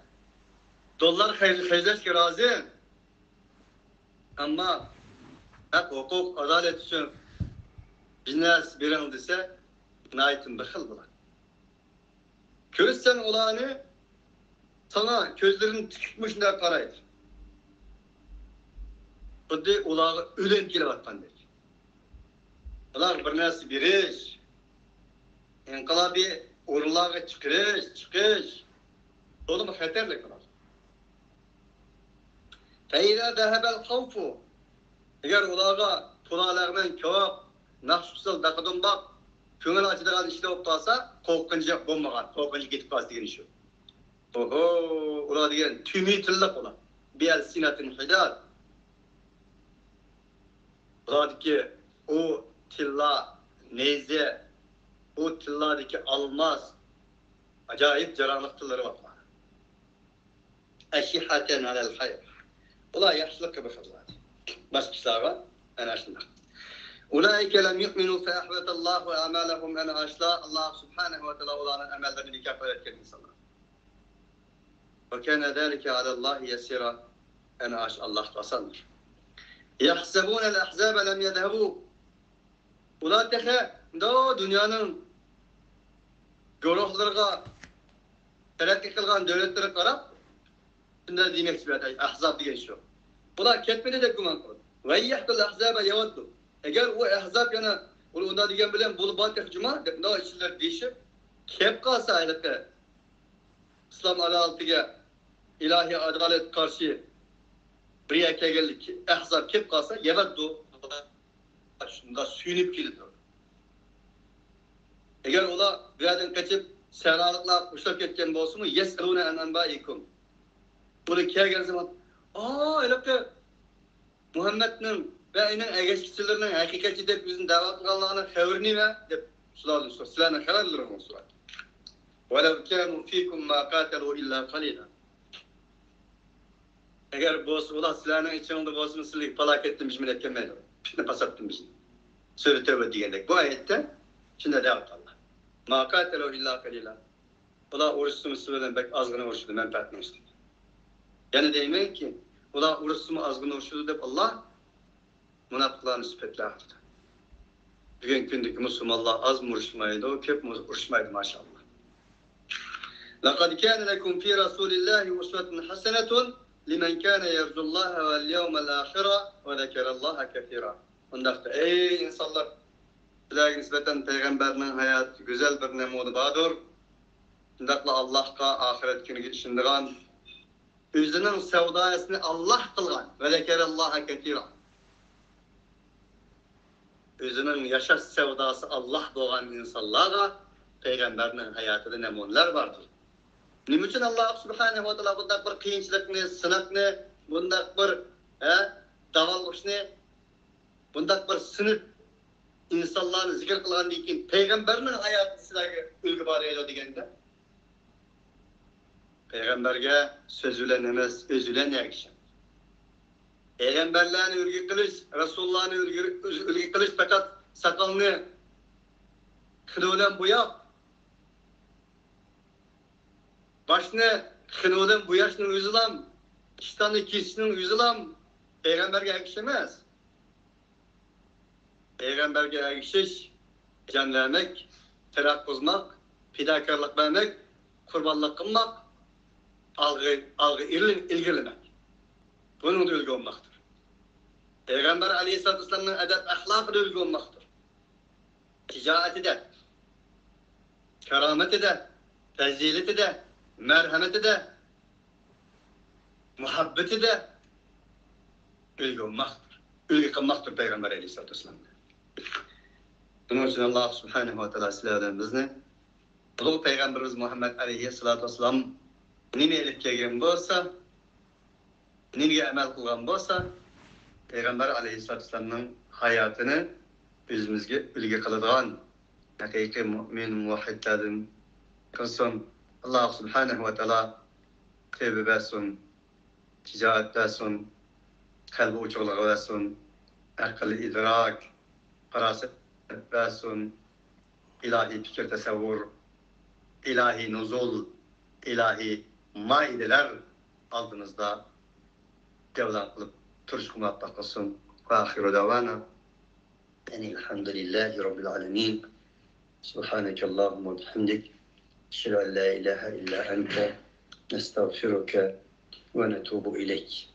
dolar xeyzleş kırazı. Ama hak hukuk, adalet için biznes bilen dese nayitin bıxıl bular. Körüsten olanı sana gözlerini tükürmüş ne karayır. Bu da olağı ölen gelip atkandır. Olar bir nesi bir iş. İnkılabı orulağı çıkış. Oğlum xeterlik olar. فَاِذَا ذَهَبَ الْخَوْفُ. Eğer olağı tuğalarının kevap, nakşusal dakıdın bak, köngül açıdığın işle optasa, korkunca bulmagan, korkunca gitip kalsı degen işi. Oho, ola degen tümü tırlak ola. Biyel sinatin hidal. Ola ki o tilla, neyze, o tilladaki almaz, acayip caranlıktıları var. Eşihaten alel hayr. Ola yaşlılık gibi fırladı. Başka kişiler var, en aşınlar. Ulaike lem yu'minu fe ahbetallahu amalahum en aşla. Allah subhanahu ve teala olanın emellerini bir kafir etken insanlar. Ve kâne zâlike alallahi yesira. ana aş Allah qasandır. Yahsabunal ahzaba lam yadhabu. Ular tehe da dünyanın guruhlarga terakki kılgan devletlere qarab shunday demoqchi bo'ladi. Ahzab degan shu. Ular ketmedi deb gumon qildi. Va yahtul ahzaba yawaddu. Agar u ahzab yana unda degan bilan bo'lib batih juma deb no ishlar deyishib kelib qolsa ayliqqa islom adolatiga ilahiy adolat qarshi bir kelganlik ahzab kelib qolsa yawaddu shunda suyunib keldi. Agar ular bu yerdan qochib saralıqlar ushlab ketgan bo'lsa-mu, yasaluna an anbaikum. Buni kelgan zaman, ayliqqa Muhammadning va uning agashchilarining haqiqatchi deb o'zini da'vat qilganligini xabar nima deb so'radi. Sizlarning xabarlaringiz so'radi. Wa law kanu fikum ma qatalu illa qalilan. Agar ular sizlarning ichingizda bo'lsa, sizlik falokatdimishmi deb kelmaydi. Shuni pasatdimishmi. Sura Tavba degandek. Bu oyatda shunda da'vat qildi. Ma qatalu illa qalilan. Ular urushni bilan bak ozgina urushdi, manfaatni urushdi. Yani deymen ki, ular urushni ozgina urushdi deb Allah munofiqlarni sifatlaydi. Bugungi kundagi musulmonlar az urushmaydi, ko'p urushmaydi maşallah. Laqad kana lakum fi rasulillahi uswatun hasanatun liman kana yarjullaha wal yawmal akhir wa zakarallaha katira. Undaqda ey insanlar, sizlarga nisbatan payg'ambarning hayoti go'zal bir namuna bordir. Undaqla Allohga oxirat kuniga ishongan, o'zining savdosini Allah qilgan va zakarallaha katira. O'zining yashash savdosi Allah bo'lgan insonlarga payg'ambarning hayotida namunalar bordir. Nima uchun Alloh subhanahu va taolo bunday bir qiyinchilikni, sinoqni, bunday bir davolishni, bunday bir sinib insonlarni zikr qilgandan keyin payg'ambarning hayoti sizlarga ulgu boradi deganda, payg'ambarga so'z bilan emas, o'z bilan ergashing. Peygamberlerini ulgu qilish, Rasulullohni ulgu qilish faqat soqolni xina bilan bo'yab, boshni xina bilan bo'yashning o'zi ham, ishtonni kesishning o'zi ham payg'ambarga ergashish emas. Payg'ambarga ergashish, jon vermek, tiroq qilmak, fidokorlik bermek, qurbonlik qilmak, algı ilgilimek. Bunun da ulgu olmaktır. Peygamber Aleyhisselatü Vesselam'ın edep ahlakı da ulgu olmaktır. Ticareti de, kerameti de, fezileti de, merhameti de, muhabbeti de ulgu olmaktır. Ulgu kılmaktır Peygamber Aleyhisselatü Vesselam'ın. Bunun için Allah Subhanahu ve Teala sizlerden bizni, Ulu Peygamberimiz Muhammed Aleyhisselatü Vesselam nime elip kelgan bo'lsa, nimga amal qilgan bo'lsa, Payg'ambar alayhissalatu vasallamning hayotini o'zimizga ulgu qiladigan haqiqiy mu'min muvahhidlardan qilsin. Alloh subhanahu va taolo tevba bersin, tijorat bersin, qalbi ochiqlik bersin, aql idrok, farosat bersin, ilahiy fikr tasavvur, ilahiy nuzul, ilahiy maideler aldığınızda devran kılıp turuşku muvaffak olsun. Ve ahiru davana enilhamdülillahi rabbil alemin. Subhaneke Allahumma bihamdik. Şeru en la ilahe illa ente nestağfiruke ve netubu ileyk.